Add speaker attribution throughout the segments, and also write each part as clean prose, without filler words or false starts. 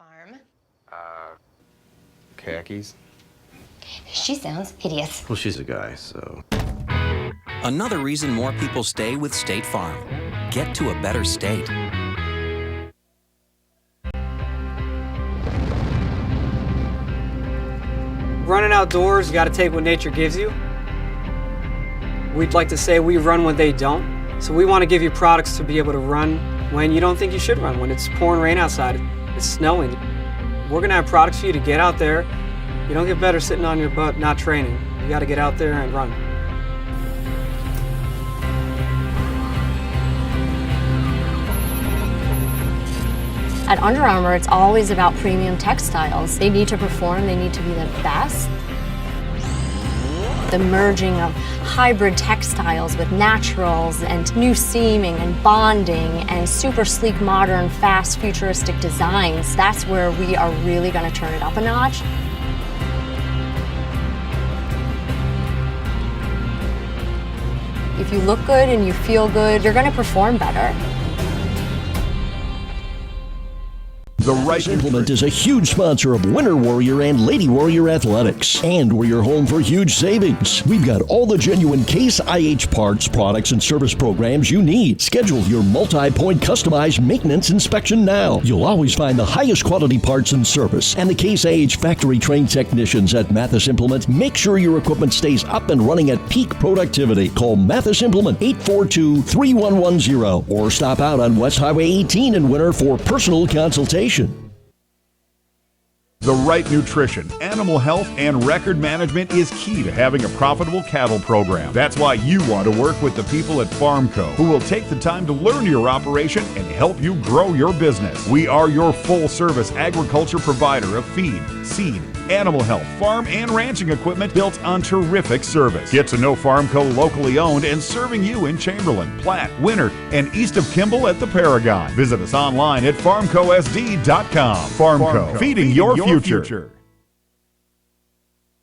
Speaker 1: Farm.
Speaker 2: Khakis?
Speaker 1: She sounds hideous.
Speaker 2: Well, she's a guy, so...
Speaker 3: Another reason more people stay with State Farm. Get to a better state.
Speaker 4: Running outdoors, you got to take what nature gives you. We'd like to say we run when they don't. So we want to give you products to be able to run when you don't think you should run, when it's pouring rain outside, it's snowing. We're going to have products for you to get out there. You don't get better sitting on your butt not training. You got to get out there and run.
Speaker 5: At Under Armour, it's always about premium textiles. They need to perform, they need to be the best. The merging of hybrid textiles with naturals and new seaming and bonding and super sleek, modern, fast, futuristic designs, that's where we are really going to turn it up a notch. If you look good and you feel good, you're going to perform better.
Speaker 6: The Right Implement is a huge sponsor of Winter Warrior and Lady Warrior Athletics, and we're your home for huge savings. We've got all the genuine Case IH parts, products, and service programs you need. Schedule your multi-point customized maintenance inspection now. You'll always find the highest quality parts and service, and the Case IH factory-trained technicians at Mathis Implement make sure your equipment stays up and running at peak productivity. Call Mathis Implement 842-3110 or stop out on West Highway 18 in Winter for personal consultation.
Speaker 7: The right nutrition, animal health, and record management is key to having a profitable cattle program. That's why you want to work with the people at Farmco, who will take the time to learn your operation and help you grow your business. We are your full-service agriculture provider of feed, seed, animal health, farm, and ranching equipment built on terrific service. Get to know Farmco locally owned and serving you in Chamberlain, Platte, Winter, and east of Kimball at the Paragon. Visit us online at farmcosd.com. Farmco, feeding your future.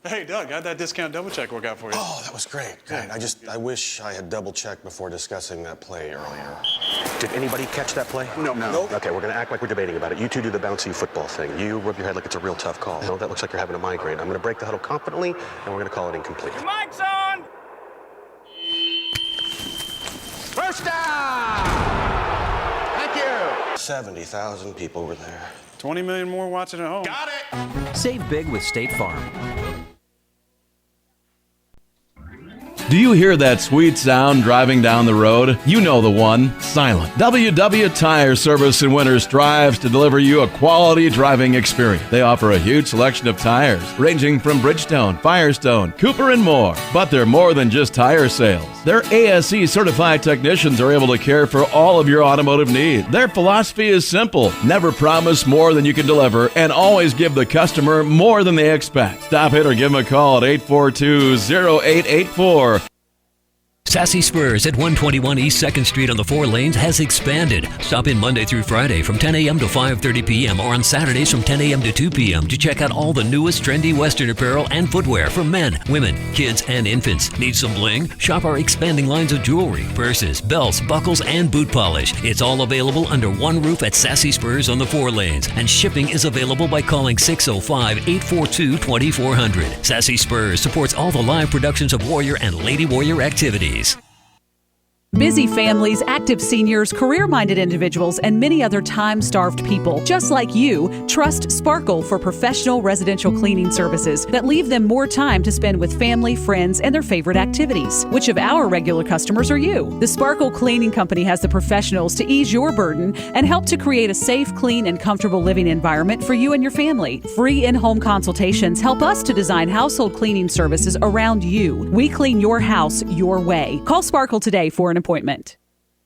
Speaker 8: Hey, Doug, how'd that discount double check work out for you?
Speaker 9: Oh, that was great. Great. I wish I had double checked before discussing that play earlier.
Speaker 10: Did anybody catch that play?
Speaker 9: No.
Speaker 10: Okay, we're going to act like we're debating about it. You two do the bouncy football thing. You rub your head like it's a real tough call. No, that looks like you're having a migraine. I'm going to break the huddle confidently, and we're going to call it incomplete.
Speaker 11: Your mic's on!
Speaker 10: First down! Thank you!
Speaker 9: 70,000 people were there.
Speaker 8: 20 million more watching at home.
Speaker 11: Got it!
Speaker 3: Save big with State Farm.
Speaker 12: Do you hear that sweet sound driving down the road? You know the one, silent. WW Tire Service in Winter strives to deliver you a quality driving experience. They offer a huge selection of tires, ranging from Bridgestone, Firestone, Cooper, and more. But they're more than just tire sales. Their ASE certified technicians are able to care for all of your automotive needs. Their philosophy is simple: never promise more than you can deliver, and always give the customer more than they expect. Stop it or give them a call at 842-0884.
Speaker 13: Sassy Spurs at 121 East 2nd Street on the 4 lanes has expanded. Stop in Monday through Friday from 10 a.m. to 5:30 p.m. or on Saturdays from 10 a.m. to 2 p.m. to check out all the newest trendy Western apparel and footwear for men, women, kids, and infants. Need some bling? Shop our expanding lines of jewelry, purses, belts, buckles, and boot polish. It's all available under one roof at Sassy Spurs on the 4 lanes, and shipping is available by calling 605-842-2400. Sassy Spurs supports all the live productions of Warrior and Lady Warrior activities.
Speaker 14: Busy families, active seniors, career-minded individuals, and many other time-starved people, just like you, trust Sparkle for professional residential cleaning services that leave them more time to spend with family, friends, and their favorite activities. Which of our regular customers are you? The Sparkle Cleaning Company has the professionals to ease your burden and help to create a safe, clean, and comfortable living environment for you and your family. Free in-home consultations help us to design household cleaning services around you. We clean your house your way. Call Sparkle today for an appointment.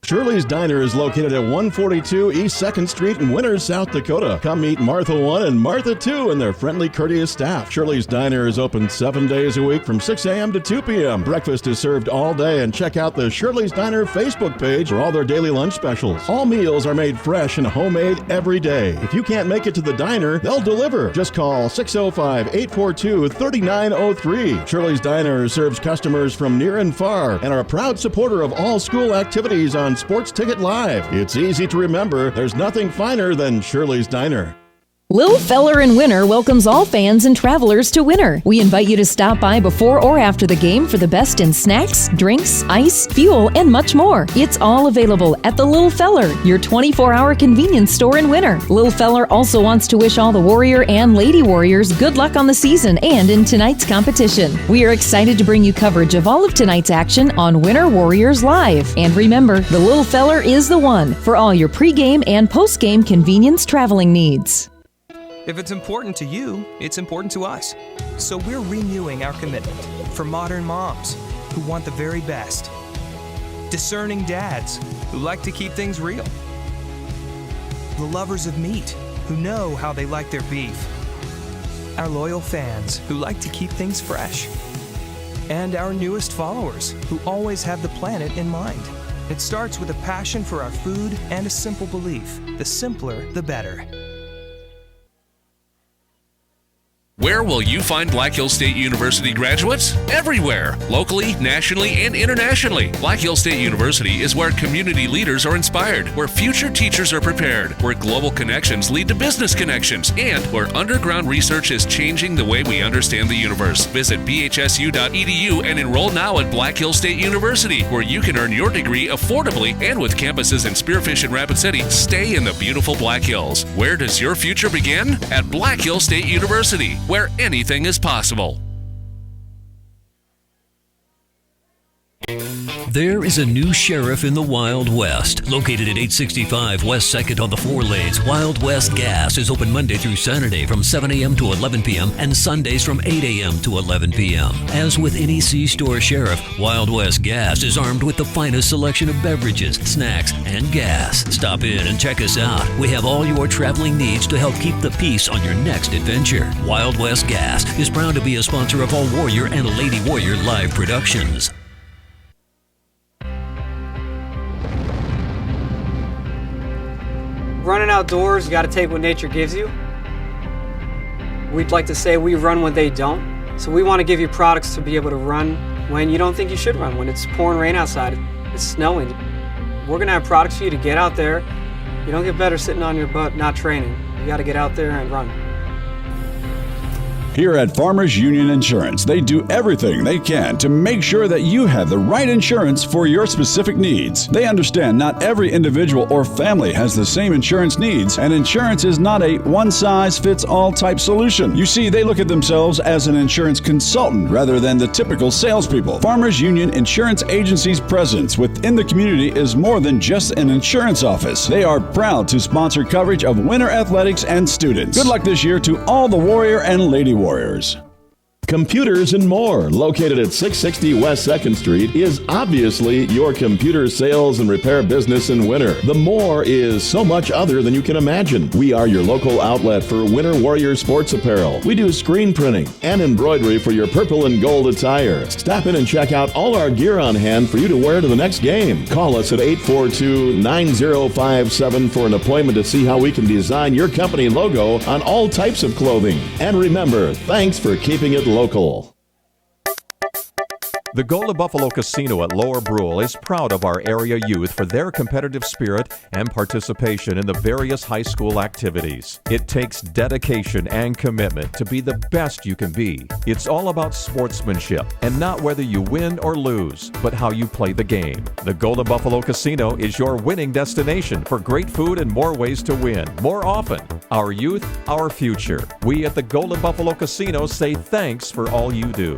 Speaker 6: Shirley's Diner is located at 142 East 2nd Street in Winters, South Dakota. Come meet Martha 1 and Martha 2 and their friendly, courteous staff. Shirley's Diner is open 7 days a week from 6 a.m. to 2 p.m. Breakfast is served all day, and check out the Shirley's Diner Facebook page for all their daily lunch specials. All meals are made fresh and homemade every day. If you can't make it to the diner, they'll deliver. Just call 605-842-3903. Shirley's Diner serves customers from near and far and are a proud supporter of all school activities on Sports Ticket Live. It's easy to remember. There's nothing finer than Shirley's Diner.
Speaker 2: Lil Feller in Winter welcomes all fans and travelers to Winter. We invite you to stop by before or after the game for the best in snacks, drinks, ice, fuel, and much more. It's all available at the Lil Feller, your 24-hour convenience store in Winter. Lil Feller also wants to wish all the Warrior and Lady Warriors good luck on the season and in tonight's competition. We are excited to bring you coverage of all of tonight's action on Winter Warriors Live. And remember, the Lil Feller is the one for all your pregame and postgame convenience traveling needs.
Speaker 11: If it's important to you, it's important to us. So we're renewing our commitment for modern moms who want the very best. Discerning dads who like to keep things real. The lovers of meat who know how they like their beef. Our loyal fans who like to keep things fresh. And our newest followers who always have the planet in mind. It starts with a passion for our food and a simple belief. The simpler, the better.
Speaker 15: Where will you find Black Hills State University graduates? Everywhere, locally, nationally, and internationally. Black Hills State University is where community leaders are inspired, where future teachers are prepared, where global connections lead to business connections, and where underground research is changing the way we understand the universe. Visit bhsu.edu and enroll now at Black Hills State University, where you can earn your degree affordably and with campuses in Spearfish and Rapid City. Stay in the beautiful Black Hills. Where does your future begin? At Black Hills State University, where anything is possible.
Speaker 13: There is a new sheriff in the Wild West. Located at 865 West 2nd on the 4 lanes, Wild West Gas is open Monday through Saturday from 7 a.m. to 11 p.m. and Sundays from 8 a.m. to 11 p.m. As with any C-store sheriff, Wild West Gas is armed with the finest selection of beverages, snacks, and gas. Stop in and check us out. We have all your traveling needs to help keep the peace on your next adventure. Wild West Gas is proud to be a sponsor of all Warrior and Lady Warrior live productions.
Speaker 4: Running outdoors, you got to take what nature gives you. We'd like to say we run when they don't. So we want to give you products to be able to run when you don't think you should run, when it's pouring rain outside, it's snowing. We're going to have products for you to get out there. You don't get better sitting on your butt not training. You got to get out there and run.
Speaker 7: Here at Farmers Union Insurance, they do everything they can to make sure that you have the right insurance for your specific needs. They understand not every individual or family has the same insurance needs, and insurance is not a one-size-fits-all type solution. You see, they look at themselves as an insurance consultant rather than the typical salespeople. Farmers Union Insurance Agency's presence within the community is more than just an insurance office. They are proud to sponsor coverage of winter athletics and students. Good luck this year to all the Warrior and Lady Warriors.
Speaker 6: Computers and More, located at 660 West 2nd Street, is obviously your computer sales and repair business in winter. The More is so much other than you can imagine. We are your local outlet for Winter Warrior sports apparel. We do screen printing and embroidery for your purple and gold attire. Stop in and check out all our gear on hand for you to wear to the next game. Call us at 842-9057 for an appointment to see how we can design your company logo on all types of clothing. And remember, thanks for keeping it local.
Speaker 16: The Golden Buffalo Casino at Lower Brule is proud of our area youth for their competitive spirit and participation in the various high school activities. It takes dedication and commitment to be the best you can be. It's all about sportsmanship and not whether you win or lose, but how you play the game. The Golden Buffalo Casino is your winning destination for great food and more ways to win more often. Our youth, our future. We at the Golden Buffalo Casino say thanks for all you do.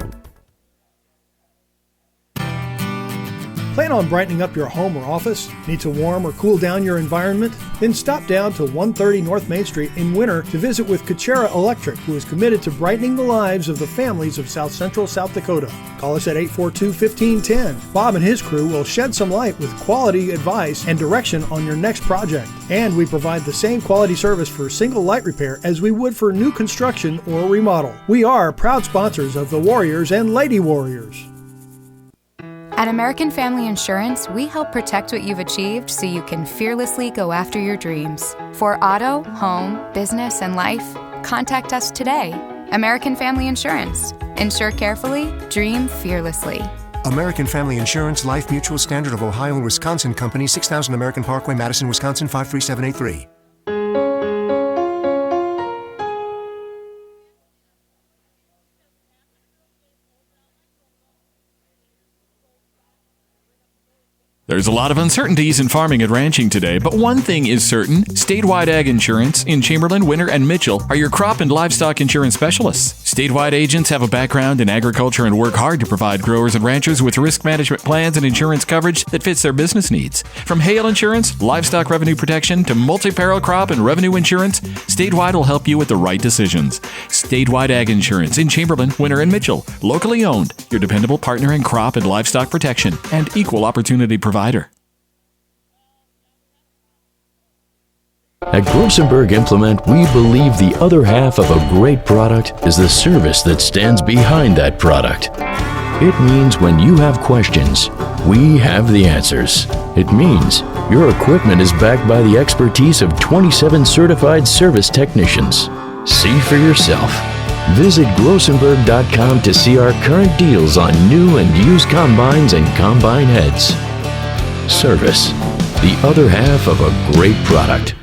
Speaker 17: Plan on brightening up your home or office? Need to warm or cool down your environment? Then stop down to 130 North Main Street in winter to visit with Kuchera Electric, who is committed to brightening the lives of the families of South Central South Dakota. Call us at 842-1510. Bob and his crew will shed some light with quality advice and direction on your next project. And we provide the same quality service for single light repair as we would for new construction or remodel. We are proud sponsors of the Warriors and Lady Warriors.
Speaker 18: At American Family Insurance, we help protect what you've achieved so you can fearlessly go after your dreams. For auto, home, business, and life, contact us today. American Family Insurance. Insure carefully, dream fearlessly.
Speaker 19: American Family Insurance, Life Mutual, Standard of Ohio and Wisconsin Company, 6000 American Parkway, Madison, Wisconsin, 53783.
Speaker 20: There's a lot of uncertainties in farming and ranching today, but one thing is certain. Statewide Ag Insurance in Chamberlain, Winter, and Mitchell are your crop and livestock insurance specialists. Statewide agents have a background in agriculture and work hard to provide growers and ranchers with risk management plans and insurance coverage that fits their business needs. From hail insurance, livestock revenue protection, to multi-peril crop and revenue insurance, Statewide will help you with the right decisions. Statewide Ag Insurance in Chamberlain, Winter, and Mitchell. Locally owned, your dependable partner in crop and livestock protection and equal opportunity provider.
Speaker 21: At Grossenberg Implement, we believe the other half of a great product is the service that stands behind that product. It means when you have questions, we have the answers. It means your equipment is backed by the expertise of 27 certified service technicians. See for yourself. Visit grossenberg.com to see our current deals on new and used combines and combine heads. Service, the other half of a great product.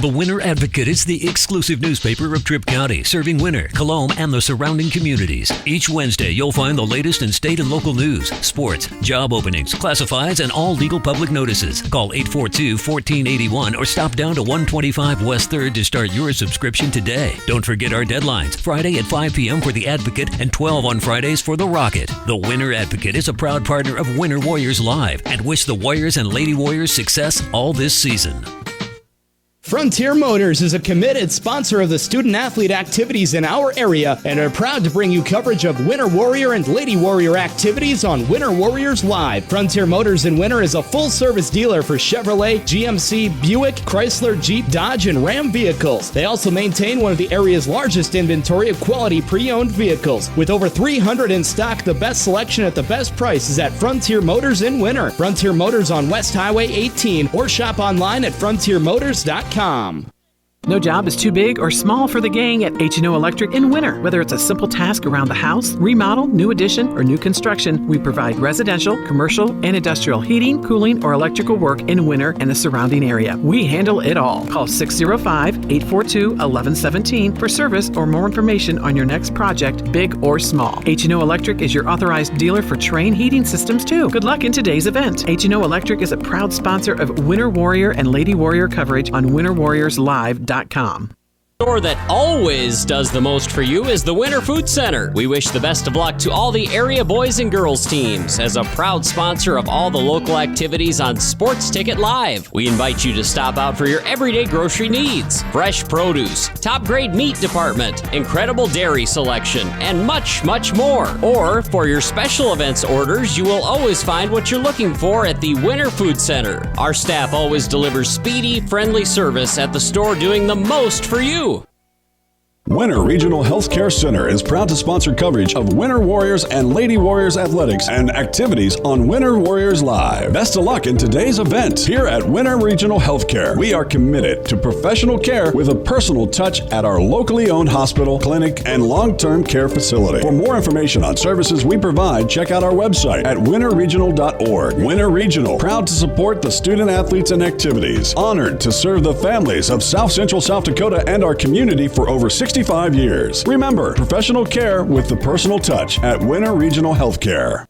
Speaker 13: The Winter Advocate is the exclusive newspaper of Tripp County, serving Winter, Colome, and the surrounding communities. Each Wednesday, you'll find the latest in state and local news, sports, job openings, classifieds, and all legal public notices. Call 842-1481 or stop down to 125 West 3rd to start your subscription today. Don't forget our deadlines, Friday at 5 p.m. for the Advocate and 12 on Fridays for the Rocket. The Winter Advocate is a proud partner of Winter Warriors Live and wish the Warriors and Lady Warriors success all this season.
Speaker 22: Frontier Motors is a committed sponsor of the student-athlete activities in our area and are proud to bring you coverage of Winter Warrior and Lady Warrior activities on Winter Warriors Live. Frontier Motors in Winter is a full-service dealer for Chevrolet, GMC, Buick, Chrysler, Jeep, Dodge, and Ram vehicles. They also maintain one of the area's largest inventory of quality pre-owned vehicles. With over 300 in stock, the best selection at the best price is at Frontier Motors in Winter. Frontier Motors on West Highway 18 or shop online at frontiermotors.com.
Speaker 23: No job is too big or small for the gang at H&O Electric in Winter. Whether it's a simple task around the house, remodel, new addition, or new construction, we provide residential, commercial, and industrial heating, cooling, or electrical work in Winter and the surrounding area. We handle it all. Call 605-842-1117 for service or more information on your next project, big or small. H&O Electric is your authorized dealer for Trane heating systems too. Good luck in today's event. H&O Electric is a proud sponsor of Winter Warrior and Lady Warrior coverage on winterwarriorslive.com.
Speaker 24: The store that always does the most for you is the Winter Food Center. We wish the best of luck to all the area boys and girls teams. As a proud sponsor of all the local activities on Sports Ticket Live, we invite you to stop out for your everyday grocery needs. Fresh produce, top grade meat department, incredible dairy selection, and much, much more. Or for your special events orders, you will always find what you're looking for at the Winter Food Center. Our staff always delivers speedy, friendly service at the store, doing the most for you.
Speaker 25: Winter Regional Healthcare Center is proud to sponsor coverage of Winter Warriors and Lady Warriors athletics and activities on Winter Warriors Live. Best of luck in today's event. Here at Winter Regional Healthcare, we are committed to professional care with a personal touch at our locally owned hospital, clinic, and long-term care facility. For more information on services we provide, check out our website at winterregional.org. Winter Regional, proud to support the student athletes and activities. Honored to serve the families of South Central South Dakota and our community for over 65 years. Remember, professional care with the personal touch at Winter Regional Healthcare.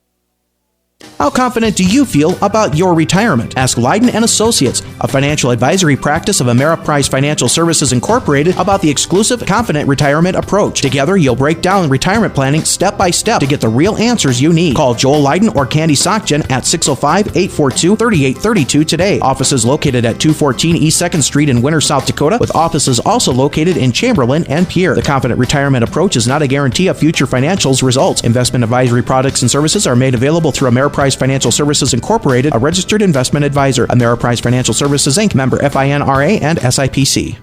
Speaker 26: How confident do you feel about your retirement? Ask Leiden & Associates, a financial advisory practice of Ameriprise Financial Services Incorporated, about the exclusive Confident Retirement approach. Together, you'll break down retirement planning step by step to get the real answers you need. Call Joel Leiden or Candy Sockjen at 605-842-3832 today. Offices located at 214 East 2nd Street in Winter, South Dakota, with offices also located in Chamberlain and Pierre. The Confident Retirement approach is not a guarantee of future financials results. Investment advisory products and services are made available through Ameriprise Financial Services Incorporated, a registered investment advisor. Ameriprise Financial Services Inc., member FINRA and SIPC.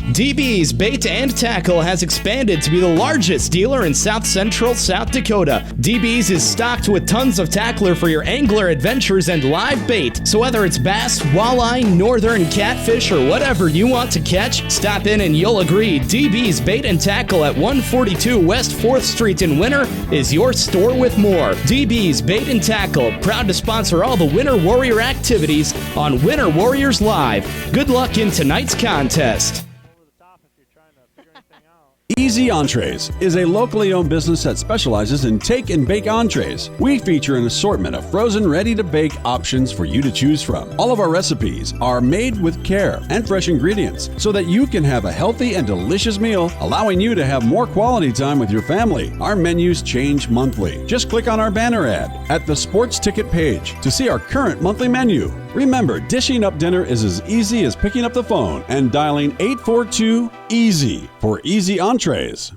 Speaker 22: DB's Bait and Tackle has expanded to be the largest dealer in South Central South Dakota. DB's is stocked with tons of tackler for your angler adventures and live bait. So whether it's bass, walleye, northern catfish, or whatever you want to catch, stop in and you'll agree. DB's Bait and Tackle at 142 West 4th Street in Winter is your store with more. DB's Bait and Tackle, proud to sponsor all the Winter Warrior activities on Winter Warriors Live. Good luck in tonight's contest.
Speaker 25: Easy Entrees is a locally owned business that specializes in take and bake entrees. We feature an assortment of frozen, ready-to-bake options for you to choose from. All of our recipes are made with care and fresh ingredients so that you can have a healthy and delicious meal, allowing you to have more quality time with your family. Our menus change monthly. Just click on our banner ad at the sports ticket page to see our current monthly menu. Remember, dishing up dinner is as easy as picking up the phone and dialing 842-EASY for Easy Entrees.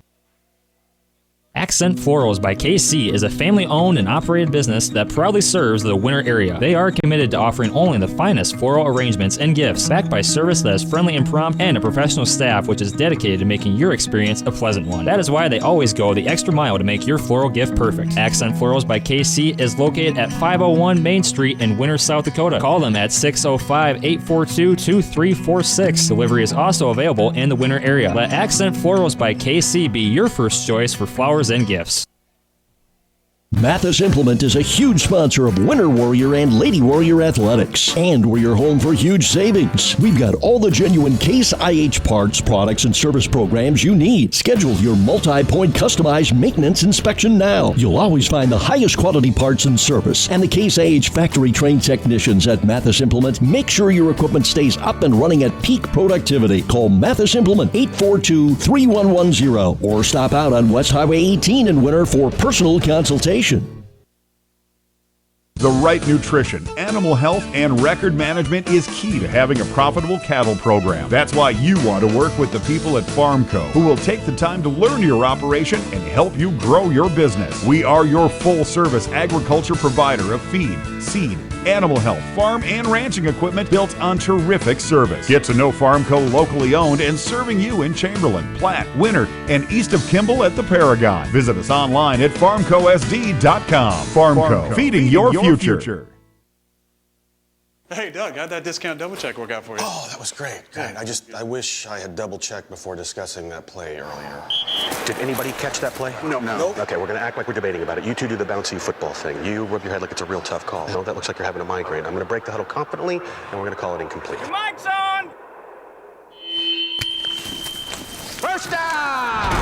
Speaker 1: Accent Florals by KC is a family-owned and operated business that proudly serves the Winter area. They are committed to offering only the finest floral arrangements and gifts, backed by service that is friendly and prompt, and a professional staff which is dedicated to making your experience a pleasant one. That is why they always go the extra mile to make your floral gift perfect. Accent Florals by KC is located at 501 Main Street in Winter, South Dakota. Call them at 605-842-2346. Delivery is also available in the Winter area. Let Accent Florals by KC be your first choice for flowers and gifts.
Speaker 6: Mathis Implement is a huge sponsor of Winter Warrior and Lady Warrior athletics, and we're your home for huge savings. We've got all the genuine Case IH parts, products, and service programs you need. Schedule your multi-point customized maintenance inspection now. You'll always find the highest quality parts and service, and the Case IH factory-trained technicians at Mathis Implement make sure your equipment stays up and running at peak productivity. Call Mathis Implement 842-3110 or stop out on West Highway 18 in Winter for personal consultation.
Speaker 7: The right nutrition, animal health, and record management is key to having a profitable cattle program. That's why you want to work with the people at FarmCo, who will take the time to learn your operation and help you grow your business. We are your full-service agriculture provider of feed, seed, animal health, farm, and ranching equipment built on terrific service. Get to know FarmCo locally owned and serving you in Chamberlain, Platte, Winter, and east of Kimball at the Paragon. Visit us online at farmcosd.com. FarmCo, feeding your future.
Speaker 3: Hey, Doug, how'd that discount double check work out for you?
Speaker 19: Oh, that was great. Great. I wish I had double checked before discussing that play earlier. Did anybody catch that play?
Speaker 3: No.
Speaker 19: Okay, we're going to act like we're debating about it. You two do the bouncy football thing. You rub your head like it's a real tough call. No, that looks like you're having a migraine. I'm going to break the huddle confidently, and we're going to call it incomplete.
Speaker 3: Your mic's on!
Speaker 19: First down!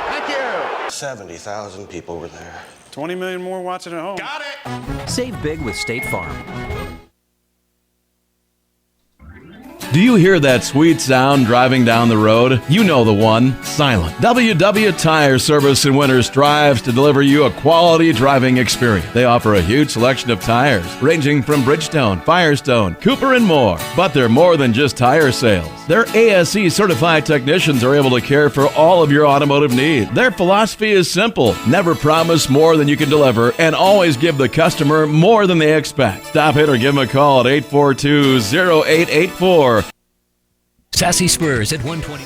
Speaker 19: Thank you! 70,000 people were there.
Speaker 3: 20 million more watching at home.
Speaker 19: Got it!
Speaker 5: Save big with State Farm.
Speaker 12: Do you hear that sweet sound driving down the road? You know the one, silent. WW Tire Service in Winter strives to deliver you a quality driving experience. They offer a huge selection of tires, ranging from Bridgestone, Firestone, Cooper, and more. But they're more than just tire sales. Their ASE certified technicians are able to care for all of your automotive needs. Their philosophy is simple: never promise more than you can deliver, and always give the customer more than they expect. Stop in or give them a call at 842-0884.
Speaker 13: Sassy Spurs at 120.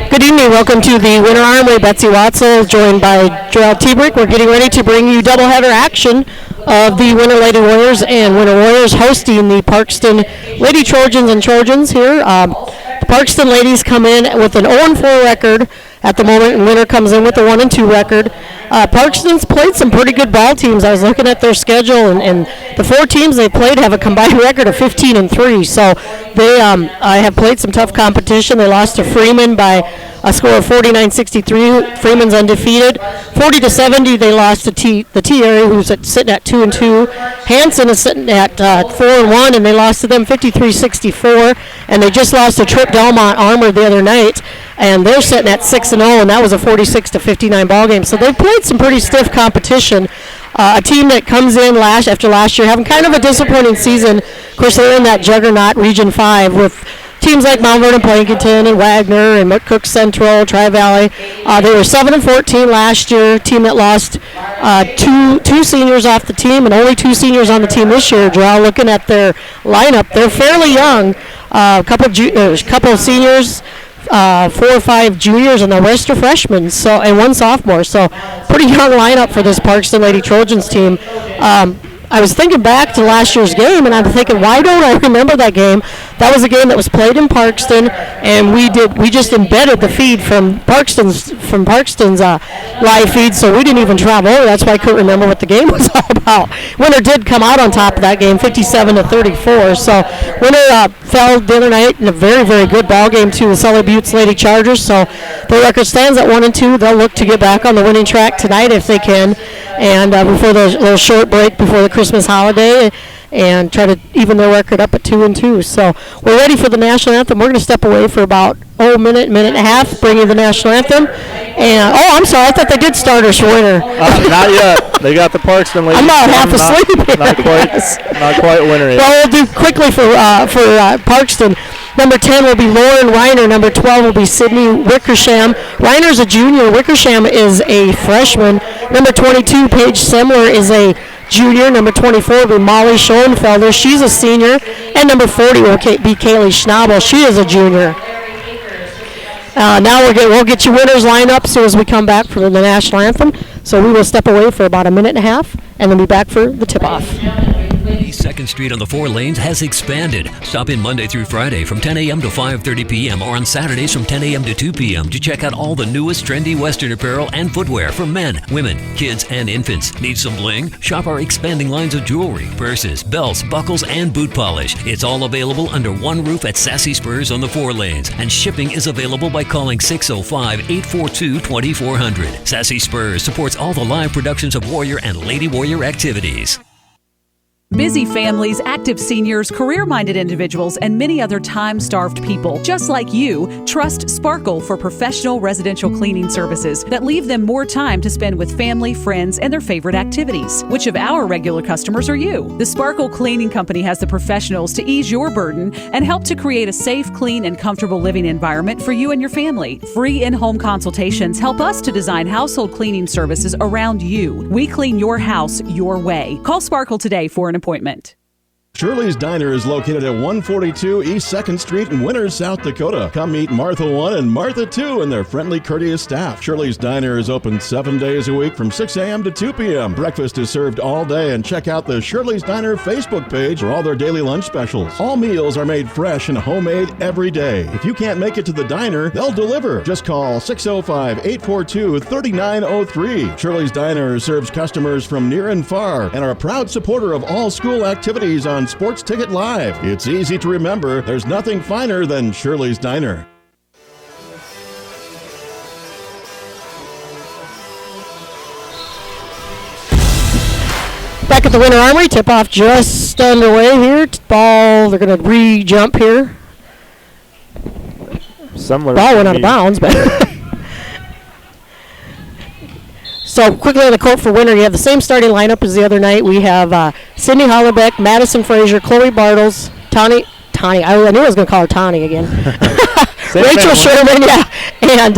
Speaker 8: Good evening. Welcome to the Winter Armory. Betsy Watzel, joined by Joel Tebrick. We're getting ready to bring you doubleheader action of the Winter Lady Warriors and Winter Warriors hosting the Parkston Lady Trojans and Trojans here. The Parkston ladies come in with an 0-4 record at the moment, and Winter comes in with a 1-2 record. Parkston's played some pretty good ball teams. I was looking at their schedule, and the 4 teams they played have a combined record of 15-3. So they have played some tough competition. They lost to Freeman by a score of 49-63. Freeman's undefeated. 40-70, they lost to the T area, who's sitting at 2-2. Hanson is sitting at 4-1, and they lost to them 53-64. And they just lost to Trip Delmont Armor the other night, and they're sitting at 6-0, and that was a 46-59 ball game. So they've played some pretty stiff competition. A team that comes in after last year having kind of a disappointing season. Of course, they're in that juggernaut Region 5 with teams like Mount Vernon, Plankinton, and Wagner, and McCook Central, Tri-Valley. They were 7-14 last year. Team that lost two seniors off the team, and only 2 seniors on the team this year. Joel, looking at their lineup, they're fairly young. A couple of seniors, 4 or 5 juniors, and the rest are freshmen. And 1 sophomore. So pretty young lineup for this Parkston Lady Trojans team. I was thinking back to last year's game, and I'm thinking, why don't I remember that game? That was a game that was played in Parkston, and we just embedded the feed from Parkston's live feed, so we didn't even travel over. That's why I couldn't remember what the game was all about. Winter did come out on top of that game, 57-34. So Winter fell the other night in a very, very good ball game to the Sully Buttes Lady Chargers. So the record stands at 1-2. They'll look to get back on the winning track tonight if they can, and before the little short break before the Christmas holiday, and try to even their record up at 2-2. So we're ready for the national anthem. We're going to step away for about minute and a half, bringing the national anthem. And I'm sorry, I thought they did starters for Winter.
Speaker 2: Not yet. They got the Parkston ladies.
Speaker 8: I'm not half asleep.
Speaker 2: Not quite Winter yet.
Speaker 8: Well, we'll do quickly for Parkston. Number 10 will be Lauren Reiner. Number 12 will be Sydney Wickersham. Reiner's a junior. Wickersham is a freshman. Number 22, Paige Semler, is a junior. Number 24 will be Molly Schoenfelder. She's a senior. And number 40 will be Kaylee Schnabel. She is a junior. Now we'll get you Winners lined up as soon as we come back for the national anthem. So we will step away for about a minute and a half, and then be back for the tip-off.
Speaker 13: East 2nd Street on the 4 lanes has expanded. Stop in Monday through Friday from 10 a.m. to 5:30 p.m. or on Saturdays from 10 a.m. to 2 p.m. to check out all the newest trendy Western apparel and footwear for men, women, kids, and infants. Need some bling? Shop our expanding lines of jewelry, purses, belts, buckles, and boot polish. It's all available under one roof at Sassy Spurs on the 4 lanes, and shipping is available by calling 605-842-2400. Sassy Spurs supports all the live productions of Warrior and Lady Warrior activities.
Speaker 9: Busy families, active seniors, career-minded individuals, and many other time-starved people, just like you, trust Sparkle for professional residential cleaning services that leave them more time to spend with family, friends, and their favorite activities. Which of our regular customers are you? The Sparkle Cleaning Company has the professionals to ease your burden and help to create a safe, clean, and comfortable living environment for you and your family. Free in-home consultations help us to design household cleaning services around you. We clean your house your way. Call Sparkle today for an appointment.
Speaker 10: Shirley's Diner is located at 142 East 2nd Street in Winters, South Dakota. Come meet Martha 1 and Martha 2 and their friendly, courteous staff. Shirley's Diner is open 7 days a week from 6 a.m. to 2 p.m. Breakfast is served all day, and check out the Shirley's Diner Facebook page for all their daily lunch specials. All meals are made fresh and homemade every day. If you can't make it to the diner, they'll deliver. Just call 605-842-3903. Shirley's Diner serves customers from near and far and are a proud supporter of all school activities on Sports Ticket Live. It's easy to remember. There's nothing finer than Shirley's Diner.
Speaker 8: Back at the Winter Armory, tip-off just underway here. Ball, they're going to re-jump here.
Speaker 2: Ball
Speaker 8: went out of bounds, but... So quickly on the court for Winter, you have the same starting lineup as the other night. We have Sydney Hollerbeck, Madison Frazier, Chloe Bartles, Tani. I knew I was going to call her Tani again. Rachel Sherman, and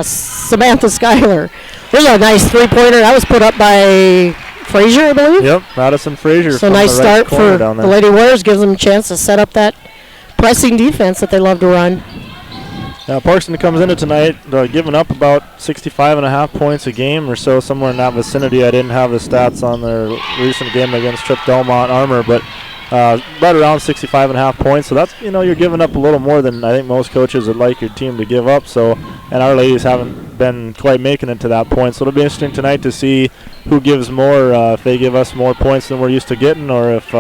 Speaker 8: Samantha Schuyler. There's a nice three-pointer. That was put up by Frazier, I believe.
Speaker 2: Yep, Madison Frazier.
Speaker 8: So nice start for the Lady Warriors. Gives them a chance to set up that pressing defense that they love to run.
Speaker 2: Parkston comes into tonight giving up about 65.5 points a game or so, somewhere in that vicinity. I didn't have the stats on their recent game against Trip Delmont Armor, but right around 65.5 points. So that's, you're giving up a little more than I think most coaches would like your team to give up. So, and our ladies haven't been quite making it to that point. So it'll be interesting tonight to see who gives more, if they give us more points than we're used to getting, or if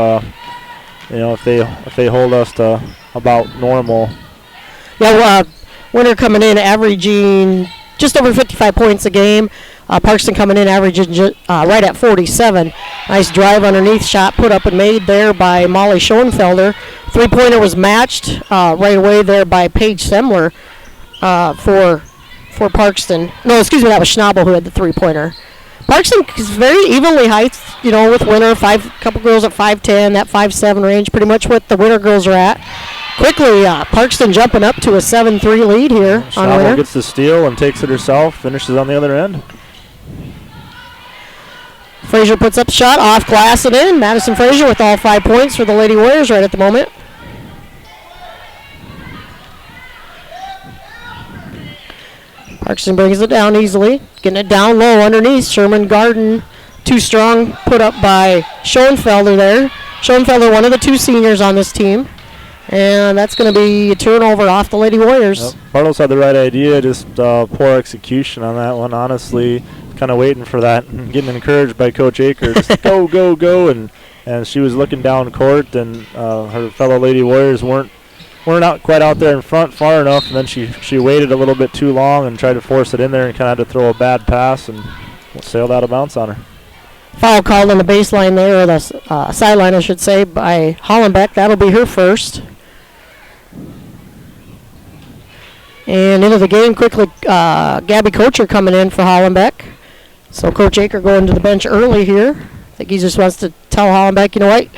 Speaker 2: they hold us to about normal.
Speaker 8: Yeah, Winter coming in averaging just over 55 points a game. Parkston coming in averaging right at 47. Nice drive underneath, shot put up and made there by Molly Schoenfelder. Three-pointer was matched right away there by Paige Semler for Parkston. No, excuse me, that was Schnabel who had the three-pointer. Parkston is very evenly height, with Winter. Couple girls at 5'10", that 5'7" range, pretty much what the Winter girls are at. Quickly, Parkston jumping up to a 7-3 lead here on Winter.
Speaker 2: Gets the steal and takes it herself, finishes on the other end.
Speaker 8: Frazier puts up a shot, off glass and in. Madison Frazier with all 5 points for the Lady Warriors right at the moment. Parkston brings it down easily, getting it down low underneath. Sherman Garden Too strong, put up by Schoenfelder there. Schoenfelder, one of the two seniors on this team. And that's going to be a turnover off the Lady Warriors.
Speaker 2: Yep. Bartles had the right idea, just poor execution on that one, honestly. Kind of waiting for that, getting encouraged by Coach Aker. Just go, go, go. And she was looking down court, and her fellow Lady Warriors weren't out quite out there in front far enough. And then she waited a little bit too long and tried to force it in there and kind of had to throw a bad pass and sailed out of bounds on her.
Speaker 8: Foul called on the baseline there, or the sideline, I should say, by Hollenbeck. That'll be her first. And into the game quickly, Gabby Kocher coming in for Hollenbeck. So Coach Aker going to the bench early here. I think he just wants to tell Hollenbeck, you know what,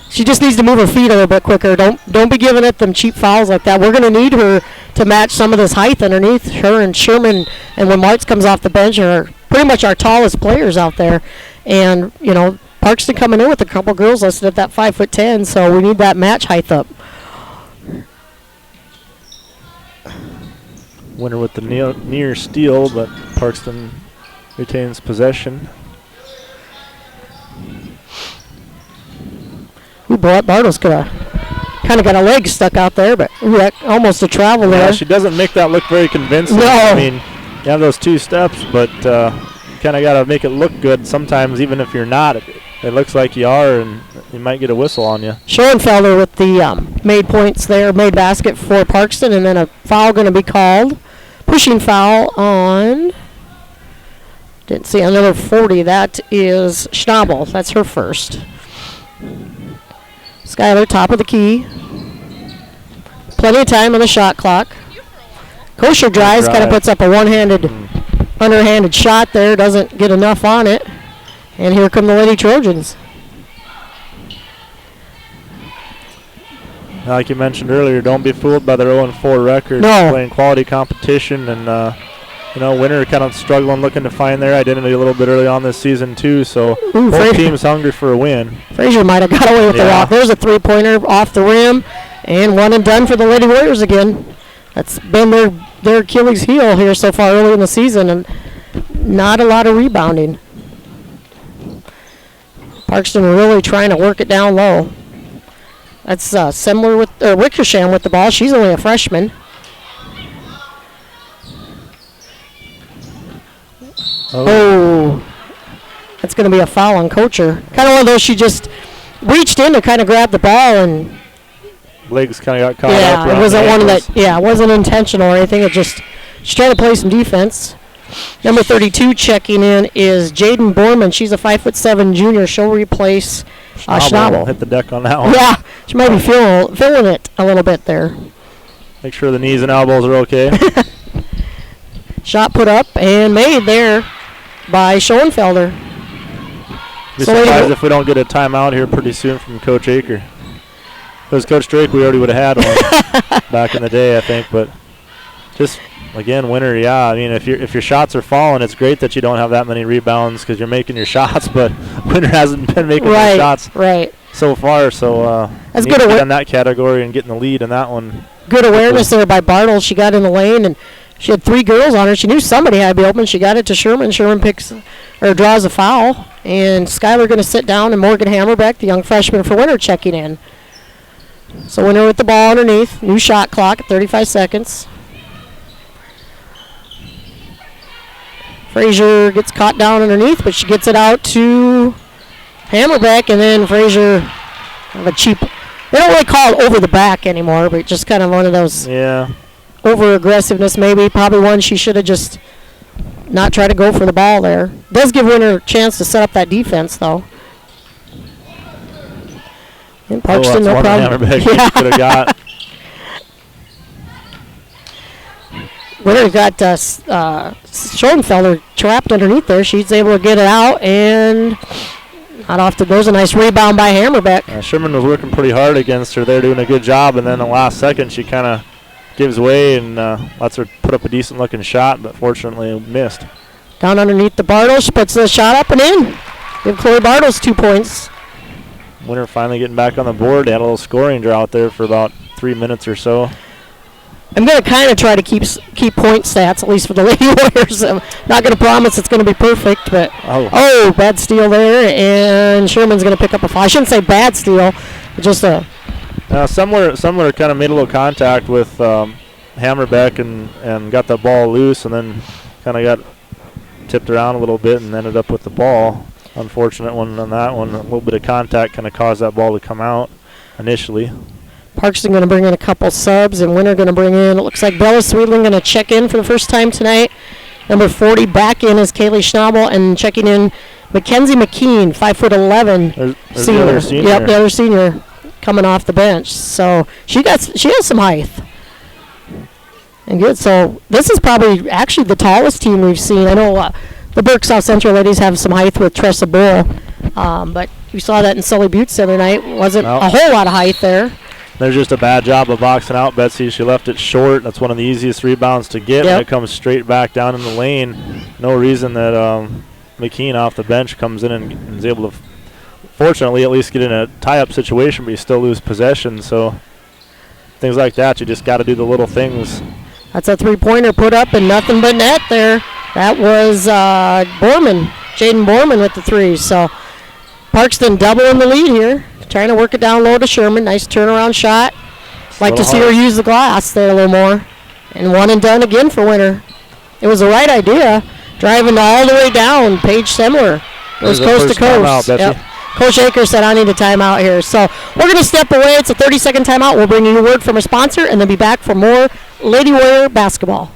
Speaker 8: she just needs to move her feet a little bit quicker. Don't be giving it them cheap fouls like that. We're going to need her to match some of this height underneath. Her and Sherman, and when Martz comes off the bench, are pretty much our tallest players out there. And, you know, Parkston coming in with a couple girls listed at that 5'10", so we need that match height up.
Speaker 2: Winner with the near steal, but Parkston retains possession.
Speaker 8: Ooh, Bartles kind of got a leg stuck out there, but almost a travel there.
Speaker 2: Yeah, she doesn't make that look very convincing.
Speaker 8: No.
Speaker 2: I mean, you have those two steps, but you kind of got to make it look good sometimes, even if you're not. It looks like you are, and you might get a whistle on you.
Speaker 8: Schoenfelder with the made points there, made basket for Parkston, and then a foul going to be called. Pushing foul on, didn't see, another 40. That is Schnabel. That's her first. Skyler, top of the key. Plenty of time on the shot clock. Kosher drives, kind of puts up a underhanded shot there. Doesn't get enough on it. And here come the Lady Trojans.
Speaker 2: Like you mentioned earlier, don't be fooled by their 0-4 record.
Speaker 8: No.
Speaker 2: Playing quality competition, and Winter kind of struggling, looking to find their identity a little bit early on this season too. So both teams hungry for a win.
Speaker 8: Frazier might have got away with the walk. There's a three-pointer off the rim, and one and done for the Lady Warriors again. That's been their Achilles heel here so far early in the season, and not a lot of rebounding. Parkston really trying to work it down low. That's similar with Wickersham with the ball. She's only a freshman. Oh, that's going to be a foul on Kocher. Kind of one of those, she just reached in to kind of grab the ball, and
Speaker 2: legs kind of got caught up.
Speaker 8: Yeah, it wasn't one that. Yeah, it wasn't intentional or anything. It just she's trying to play some defense. Number 32 checking in is Jaden Borman. She's a 5'7" junior. She'll replace Schnabel.
Speaker 2: Hit the deck on that one.
Speaker 8: Yeah, she might be feeling it a little bit there.
Speaker 2: Make sure the knees and elbows are okay.
Speaker 8: Shot put up and made there by Schoenfelder.
Speaker 2: Be surprised if we don't get a timeout here pretty soon from Coach Aker. If it was Coach Drake, we already would have had one back in the day, I think. But just again, Winter, yeah. I mean, if your shots are falling, it's great that you don't have that many rebounds because you're making your shots. But Winter hasn't been making their shots so far. So
Speaker 8: that's good
Speaker 2: in that category and getting the lead in that one.
Speaker 8: Good awareness there by Bartles. She got in the lane and she had three girls on her. She knew somebody had to be open. She got it to Sherman. Sherman draws a foul. And Skyler going to sit down, and Morgan Hammerbeck, the young freshman for Winter, checking in. So Winter with the ball underneath. New shot clock at 35 seconds. Frazier gets caught down underneath, but she gets it out to Hammerbeck, and then Frazier have a cheap. They don't really call it over the back anymore, but just kind of one of those.
Speaker 2: Yeah.
Speaker 8: Over aggressiveness, maybe. Probably one she should have just not tried to go for the ball there. Does give Winter a chance to set up that defense, though. And Parkston, no problem.
Speaker 2: Yeah. Could have got.
Speaker 8: Winter got Schoenfelder trapped underneath there. She's able to get it out, and not off the. There's a nice rebound by Hammerbeck.
Speaker 2: Sherman was working pretty hard against her there, doing a good job, and then the last second she kind of gives way and lets her put up a decent-looking shot, but fortunately missed.
Speaker 8: Down underneath the Bartles, puts the shot up and in. Give Chloe Bartles 2 points.
Speaker 2: Winter finally getting back on the board. They had a little scoring drought there for about 3 minutes or so.
Speaker 8: I'm going to kind of try to keep point stats, at least for the Lady Warriors. I'm not going to promise it's going to be perfect, but bad steal there, and Sherman's going to pick up a foul. I shouldn't say bad steal, just a...
Speaker 2: Somewhere kind of made a little contact with Hammerbeck and got the ball loose, and then kind of got tipped around a little bit and ended up with the ball. Unfortunate one on that one. A little bit of contact kind of caused that ball to come out initially.
Speaker 8: Parkston going to bring in a couple subs, and Winter going to bring in, it looks like Bella Sweetling going to check in for the first time tonight. Number 40 back in is Kaylee Schnabel, and checking in Mackenzie McKean, 5'11",
Speaker 2: there's the other senior.
Speaker 8: Yep, the other senior coming off the bench. So she has some height. And good. So this is probably actually the tallest team we've seen. I know the Burke South Central ladies have some height with Tressa Bull, but you saw that in Sully Buttes the other night. Wasn't a whole lot of height there.
Speaker 2: There's just a bad job of boxing out Betsy. She left it short. That's one of the easiest rebounds to get. When it comes straight back down in the lane. No reason that McKean off the bench comes in and is able to, fortunately, at least get in a tie-up situation, but you still lose possession. So things like that, you just got to do the little things.
Speaker 8: That's a three-pointer put up and nothing but net there. That was Jaden Borman with the three. So Parkston doubling the lead here. Trying to work it down low to Sherman. Nice turnaround shot. Like to see her use the glass there a little more. And one and done again for Winter. It was the right idea. Driving all the way down. Paige Semler. It was coast to coast. Yep. Coach Akers said, I need a timeout here. So we're going to step away. It's a 30-second timeout. We'll bring you a word from a sponsor and then be back for more Lady Warrior basketball.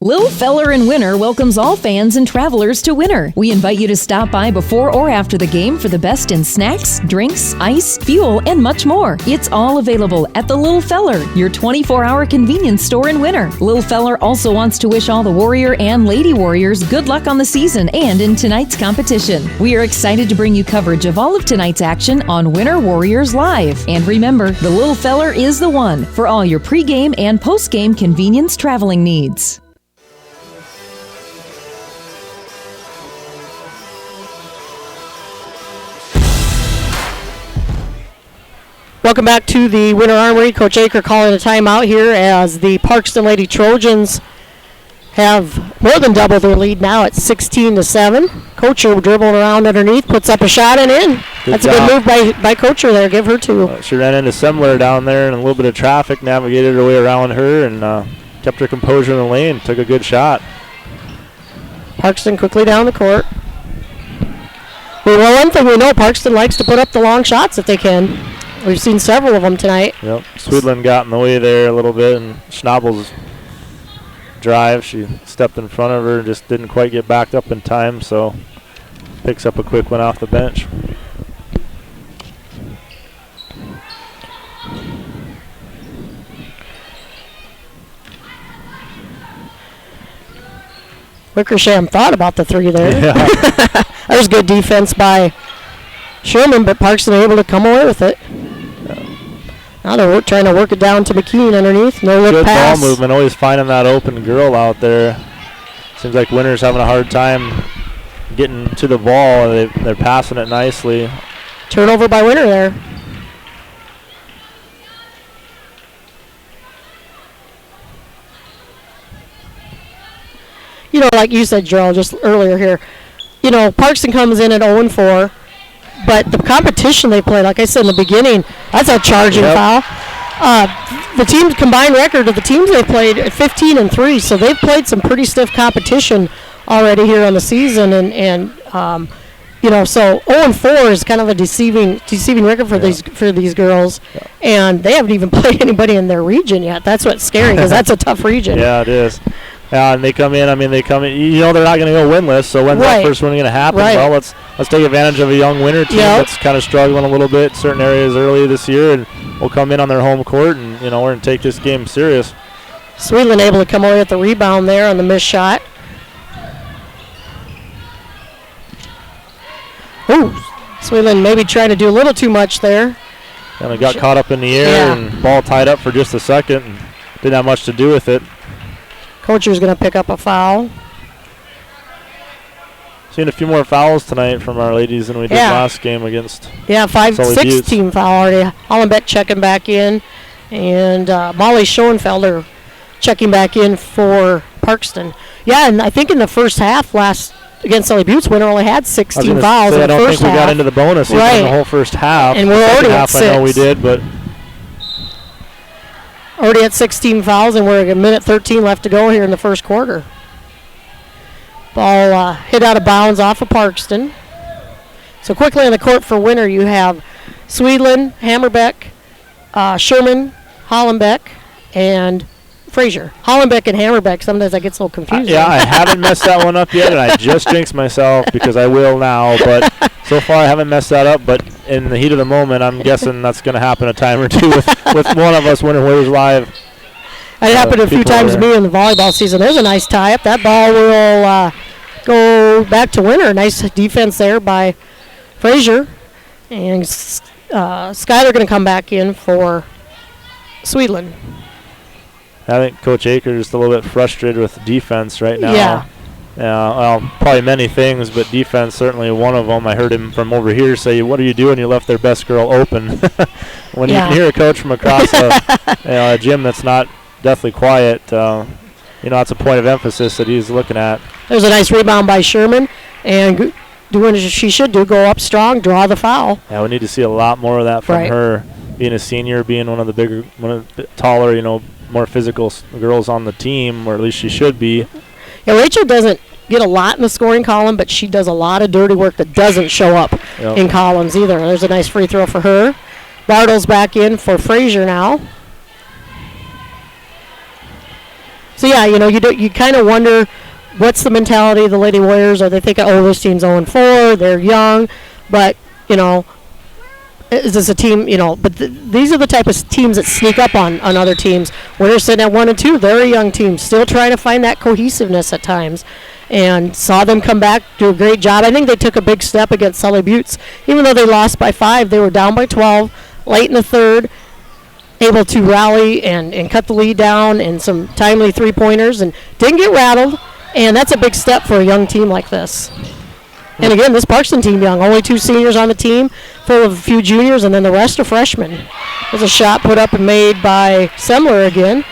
Speaker 4: Lil Feller in Winter welcomes all fans and travelers to Winter. We invite you to stop by before or after the game for the best in snacks, drinks, ice, fuel, and much more. It's all available at the Lil Feller, your 24-hour convenience store in Winter. Lil Feller also wants to wish all the Warrior and Lady Warriors good luck on the season and in tonight's competition. We are excited to bring you coverage of all of tonight's action on Winter Warriors Live. And remember, the Lil Feller is the one for all your pregame and postgame convenience traveling needs.
Speaker 8: Welcome back to the Winter Armory. Coach Aker calling a timeout here as the Parkston Lady Trojans have more than doubled their lead now at 16-7. Kocher dribbling around underneath, puts up a shot and in. That's a good move by Kocher there. Give her two.
Speaker 2: She ran into Semler down there and a little bit of traffic, navigated her way around her, and kept her composure in the lane. Took a good shot.
Speaker 8: Parkston quickly down the court. Well, one thing we know, Parkston likes to put up the long shots if they can. We've seen several of them tonight.
Speaker 2: Yep. Sweetland got in the way there a little bit, and Schnabel's drive, she stepped in front of her and just didn't quite get backed up in time, so picks up a quick one off the bench.
Speaker 8: Wickersham thought about the three there.
Speaker 2: Yeah.
Speaker 8: That was good defense by Sherman, but Parkston able to come away with it. Now they're trying to work it down to McKean underneath. No look pass.
Speaker 2: Good ball movement, always finding that open girl out there. Seems like Winter's having a hard time getting to the ball. They're passing it nicely.
Speaker 8: Turnover by Winter there. You know, like you said, Joel, just earlier here, you know, Parkston comes in at 0-4. But the competition they play, like I said in the beginning, that's a charging foul. The team's combined record of the teams they played at 15-3, so they've played some pretty stiff competition already here on the season, and you know, so 0-4 is kind of a deceiving record for these girls, and they haven't even played anybody in their region yet. That's what's scary because that's a tough region.
Speaker 2: Yeah, it is. And they come in. You know they're not going to go winless. So when's that first one going to happen?
Speaker 8: Right.
Speaker 2: Well, let's take advantage of a young Winter team that's kind of struggling a little bit in certain areas early this year, and we'll come in on their home court, and we're going to take this game serious.
Speaker 8: Sweetland able to come away with the rebound there on the missed shot. Ooh, Sweetland maybe trying to do a little too much there.
Speaker 2: Kind of got caught up in the air and ball tied up for just a second, and didn't have much to do with it.
Speaker 8: Coacher's going to pick up a foul.
Speaker 2: Seen a few more fouls tonight from our ladies than we did last game against
Speaker 8: 5-6 team foul already. Hollenbeck checking back in. And Molly Schoenfelder checking back in for Parkston. Yeah, and I think in the first half against Sully Buttes, Winter only had 16 fouls in the first half.
Speaker 2: I don't think we got into the bonus even in the whole first half.
Speaker 8: And we're already at 6.
Speaker 2: I know we did, but
Speaker 8: already at 16 fouls, and we're at a minute 13 left to go here in the first quarter. Ball hit out of bounds off of Parkston. So quickly on the court for Winter, you have Swedlin, Hammerbeck, Sherman, Hollenbeck, and Frazier. Hollenbeck and Hammerbeck, sometimes I get so confused.
Speaker 2: Yeah, I haven't messed that one up yet, and I just jinxed myself because I will now. But so far I haven't messed that up. But in the heat of the moment, I'm guessing that's going to happen a time or two with one of us Winter Warriors Live.
Speaker 8: It happened a few times to me in the volleyball season. There's a nice tie-up. That ball will go back to Winter. Nice defense there by Frazier. And Skyler going to come back in for Swedlin.
Speaker 2: I think Coach Akers is a little bit frustrated with defense right now.
Speaker 8: Yeah.
Speaker 2: Well, probably many things, but defense certainly one of them. I heard him from over here say, "What are you doing? You left their best girl open." When you can hear a coach from across a gym that's not deathly quiet, that's a point of emphasis that he's looking at.
Speaker 8: There's a nice rebound by Sherman, and doing as she should do, go up strong, draw the foul.
Speaker 2: Yeah, we need to see a lot more of that from her. Being a senior, being one of the taller, more physical girls on the team, or at least she should be.
Speaker 8: Yeah, Rachel doesn't get a lot in the scoring column, but she does a lot of dirty work that doesn't show up in columns either. There's a nice free throw for her. Bartles back in for Frazier now. So yeah, you kind of wonder what's the mentality of the Lady Warriors. Are they thinking, oh, this team's 0-4, they're young, but is this a team, but these are the type of teams that sneak up on other teams. Winter sitting at 1-2. They're a young team, still trying to find that cohesiveness at times. And saw them come back, do a great job. I think they took a big step against Sully Buttes. Even though they lost by 5, they were down by 12 late in the third, able to rally and cut the lead down and some timely three-pointers and didn't get rattled. And that's a big step for a young team like this. And again, this Parkston team young, only 2 seniors on the team, full of a few juniors, and then the rest are freshmen. There's a shot put up and made by Semler again.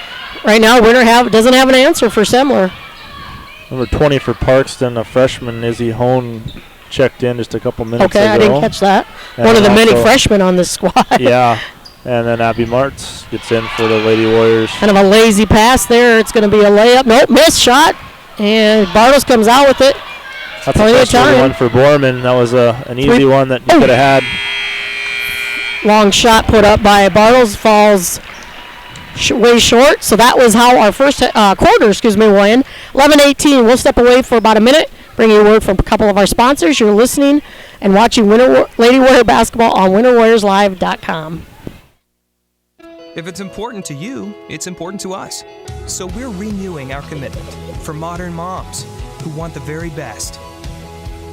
Speaker 8: Right now, Winter doesn't have an answer for Semler.
Speaker 2: Number 20 for Parkston, a freshman, Izzy Hone, checked in just a couple minutes ago.
Speaker 8: Okay, I didn't catch that.
Speaker 2: And
Speaker 8: one of the many freshmen on this squad.
Speaker 2: Yeah, and then Abby Martz gets in for the Lady Warriors.
Speaker 8: Kind of a lazy pass there. It's going to be a layup. Nope, missed shot. And Bartles comes out with it.
Speaker 2: That's a frustrating one for Borman. That was an easy one that you could have had.
Speaker 8: Long shot put up by Bartles, falls way short. So that was how our first quarter, will end. 11-18. We'll step away for about a minute, bring you a word from a couple of our sponsors. You're listening and watching Lady Warrior basketball on winterwarriorslive.com.
Speaker 11: If it's important to you, it's important to us. So we're renewing our commitment for modern moms who want the very best.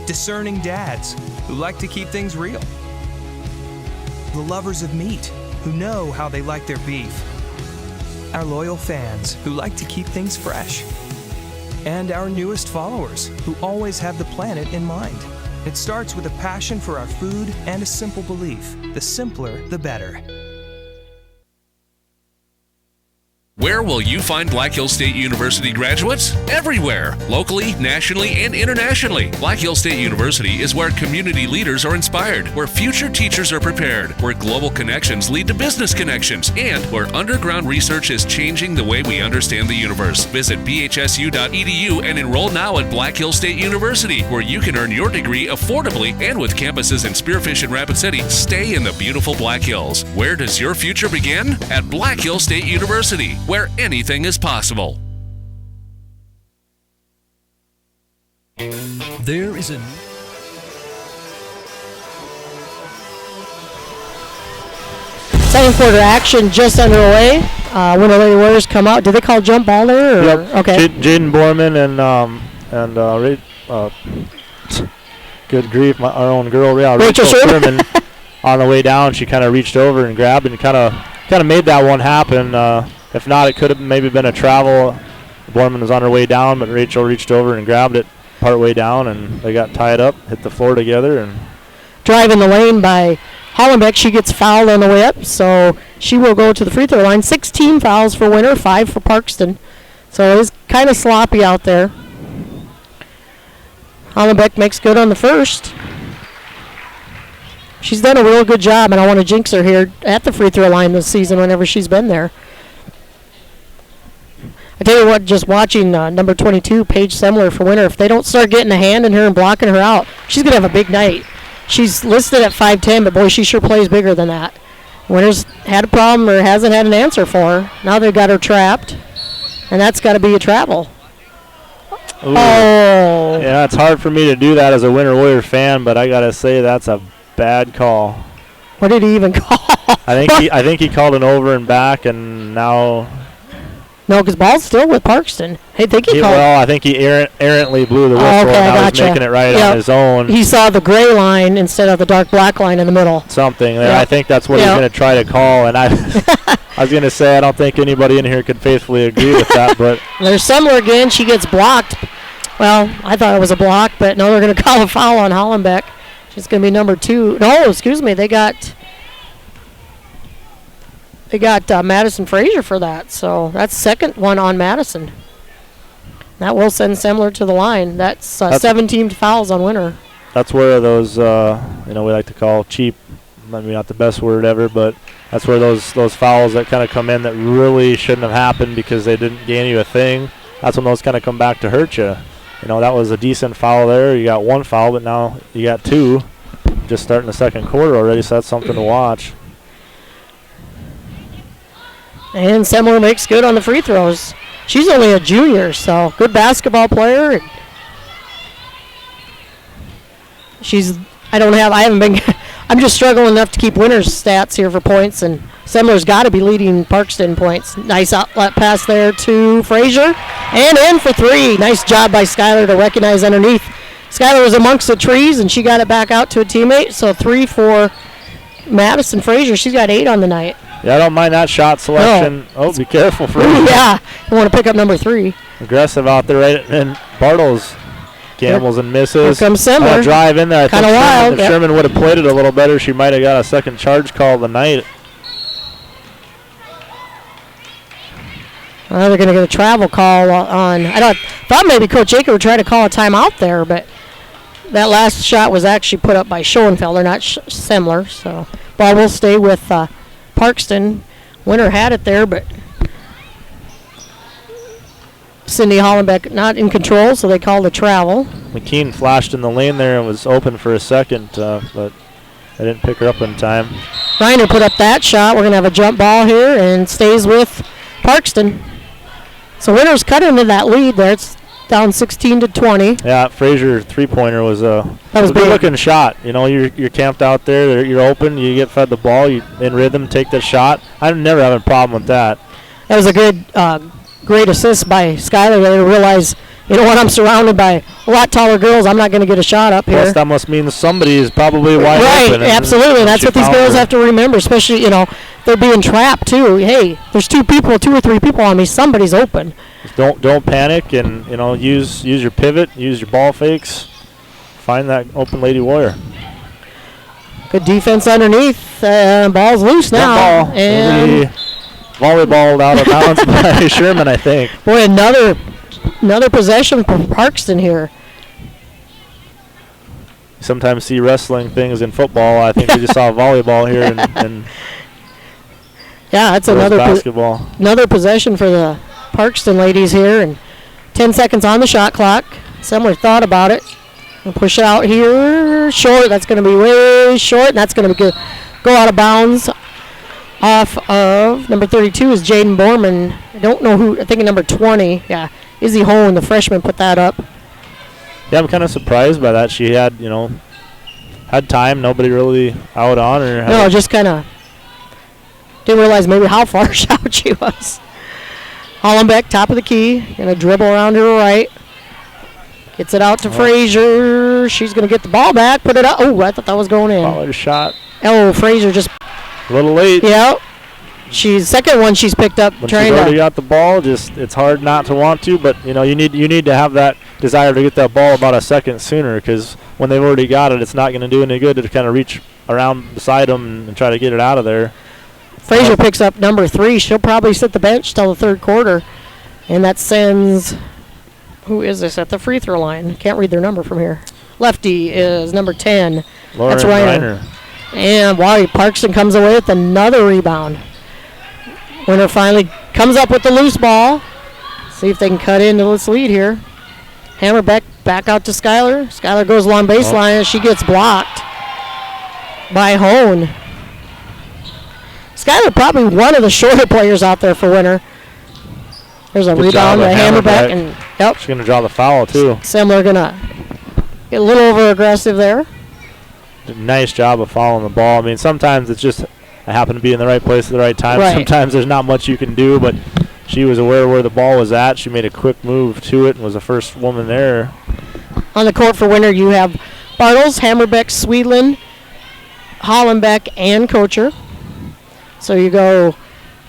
Speaker 11: Discerning dads who like to keep things real. The lovers of meat who know how they like their beef. Our loyal fans who like to keep things fresh. And our newest followers who always have the planet in mind. It starts with a passion for our food and a simple belief: the simpler, the better.
Speaker 14: Where will you find Black Hills State University graduates? Everywhere, locally, nationally, and internationally. Black Hills State University is where community leaders are inspired, where future teachers are prepared, where global connections lead to business connections, and where underground research is changing the way we understand the universe. Visit bhsu.edu and enroll now at Black Hills State University, where you can earn your degree affordably and with campuses in Spearfish and Rapid City. Stay in the beautiful Black Hills. Where does your future begin? At Black Hills State University, where anything is possible.
Speaker 13: There is a
Speaker 8: second quarter action just underway. When the Lady Warriors come out, did they call jump ball there? Or?
Speaker 2: Yep.
Speaker 8: Okay.
Speaker 2: Jaden Borman good grief, our own girl, Rachel Sherman. On the way down, she kind of reached over and grabbed and kind of made that one happen. If not, it could have maybe been a travel. Borman was on her way down, but Rachel reached over and grabbed it part way down, and they got tied up, hit the floor together. And
Speaker 8: driving the lane by Hollenbeck, she gets fouled on the way up, so she will go to the free throw line. 16 fouls for Winter, 5 for Parkston. So it was kind of sloppy out there. Hollenbeck makes good on the first. She's done a real good job, and I want to jinx her here at the free throw line this season whenever she's been there. I tell you what, just watching number 22, Paige Semler for Winter, if they don't start getting a hand in her and blocking her out, she's going to have a big night. She's listed at 5'10", but boy, she sure plays bigger than that. Winter's had a problem or hasn't had an answer for her. Now they've got her trapped, and that's got to be a travel.
Speaker 2: Ooh. Oh. Yeah, it's hard for me to do that as a Winter Warrior fan, but I got to say that's a bad call.
Speaker 8: What did he even call?
Speaker 2: I think he called an over and back, and now...
Speaker 8: No, because ball's still with Parkston. I think he called.
Speaker 2: Well, I think he errantly blew the whistle, and now he's making it right on his own.
Speaker 8: He saw the gray line instead of the dark black line in the middle.
Speaker 2: Something. Yep. I think that's what he's going to try to call, and I was going to say I don't think anybody in here could faithfully agree with that. But
Speaker 8: there's Semler again. She gets blocked. Well, I thought it was a block, but no, they're going to call a foul on Hollenbeck. She's going to be number 2. No, excuse me. They got Madison Frazier for that, so that's second one on Madison. That will send Semler to the line. That's 17 fouls on Winter.
Speaker 2: That's where those, we like to call cheap, maybe not the best word ever, but that's where those fouls that kind of come in that really shouldn't have happened because they didn't gain you a thing. That's when those kind of come back to hurt you. That was a decent foul there. You got 1 foul, but now you got 2 just starting the second quarter already, so that's something to watch.
Speaker 8: And Semler makes good on the free throws. She's only a junior, so good basketball player. I'm just struggling enough to keep Winter's stats here for points, and Semler's got to be leading Parkston points. Nice outlet pass there to Frazier, and in for 3. Nice job by Skylar to recognize underneath. Skylar was amongst the trees, and she got it back out to a teammate, so 3 for Madison Frazier. She's got 8 on the night.
Speaker 2: Yeah, I don't mind that shot selection. No. Oh, be careful, Frazier.
Speaker 8: Yeah, you want to pick up number 3.
Speaker 2: Aggressive out there, right? And Bartles gambles and misses.
Speaker 8: Here comes Semler.
Speaker 2: Drive in there.
Speaker 8: Kind of wild.
Speaker 2: If Sherman would have played it a little better, she might have got a second charge call of the night.
Speaker 8: They're going to get a travel call on. Thought maybe Coach Aker would try to call a timeout there, but that last shot was actually put up by Schoenfelder, not Semler. So ball will stay with Parkston. Winter had it there, but Cindy Hollenbeck not in control, so they called a travel.
Speaker 2: McKean flashed in the lane there and was open for a second, but they didn't pick her up in time.
Speaker 8: Reiner put up that shot. We're going to have a jump ball here and stays with Parkston. So Winter's cut into that lead there. It's down 16-20.
Speaker 2: Yeah, Frazier three-pointer was a good-looking shot. You're camped out there. You're open. You get fed the ball. You in rhythm, take that shot. I never have a problem with that.
Speaker 8: That was a good, great assist by Skylar. They realize, I'm surrounded by a lot taller girls. I'm not going to get a shot up here.
Speaker 2: Plus, that must mean somebody is probably wide open.
Speaker 8: Right, absolutely. And that's what these girls have to remember, especially, they're being trapped, too. Hey, there's 2 or 3 people on me. Somebody's open.
Speaker 2: Just don't panic and, use your pivot, use your ball fakes. Find that open Lady Warrior.
Speaker 8: Good defense underneath. Ball's loose now.
Speaker 2: Ball. And volleyballed out of bounds by Sherman, I think.
Speaker 8: Boy, another possession from Parkston here.
Speaker 2: Sometimes see wrestling things in football. I think we just saw volleyball here and
Speaker 8: yeah, that's
Speaker 2: basketball.
Speaker 8: Another possession for the Parkston ladies here, and 10 seconds on the shot clock. Semler thought about it. We'll push it out here. Short. That's going to be way short, and that's going to go out of bounds. Off of number 32 is Jaden Borman. I don't know who. I think number 20. Yeah, Izzy Hone, the freshman, put that up.
Speaker 2: Yeah, I'm kind of surprised by that. She had, had time. Nobody really out on her.
Speaker 8: No, just kind of didn't realize maybe how far out she was. Hollenbeck, top of the key. Going to dribble around to her right. Gets it out to Frazier. She's going to get the ball back. Put it out. Oh, I thought that was going in.
Speaker 2: Pollard shot.
Speaker 8: Oh, Frazier just
Speaker 2: a little late.
Speaker 8: Yeah. Second one she's picked up.
Speaker 2: When she's already got the ball, it's hard not to want to, but you need to have that desire to get that ball about a second sooner because when they've already got it, it's not going to do any good to kind of reach around beside them and try to get it out of there.
Speaker 8: Frazier picks up number 3. She'll probably sit the bench till the third quarter. And that sends, who is this at the free throw line? Can't read their number from here. Lefty is number 10.
Speaker 2: Lauren
Speaker 8: That's Reiner. And Parkston comes away with another rebound. Winner finally comes up with the loose ball. See if they can cut into this lead here. Hammer back out to Skylar. Skylar goes along baseline and she gets blocked by Hone. Skylar probably one of the shorter players out there for Winter. There's a rebound by Hammerbeck. And yep.
Speaker 2: She's going to draw the foul too.
Speaker 8: Semler going to get a little over aggressive there.
Speaker 2: Nice job of following the ball. I mean, sometimes it's just I happen to be in the right place at the right time.
Speaker 8: Right.
Speaker 2: Sometimes there's not much you can do, but she was aware where the ball was at. She made a quick move to it and was the first woman there.
Speaker 8: On the court for Winter, you have Bartles, Hammerbeck, Sweetland, Hollenbeck, and Kocher. So you go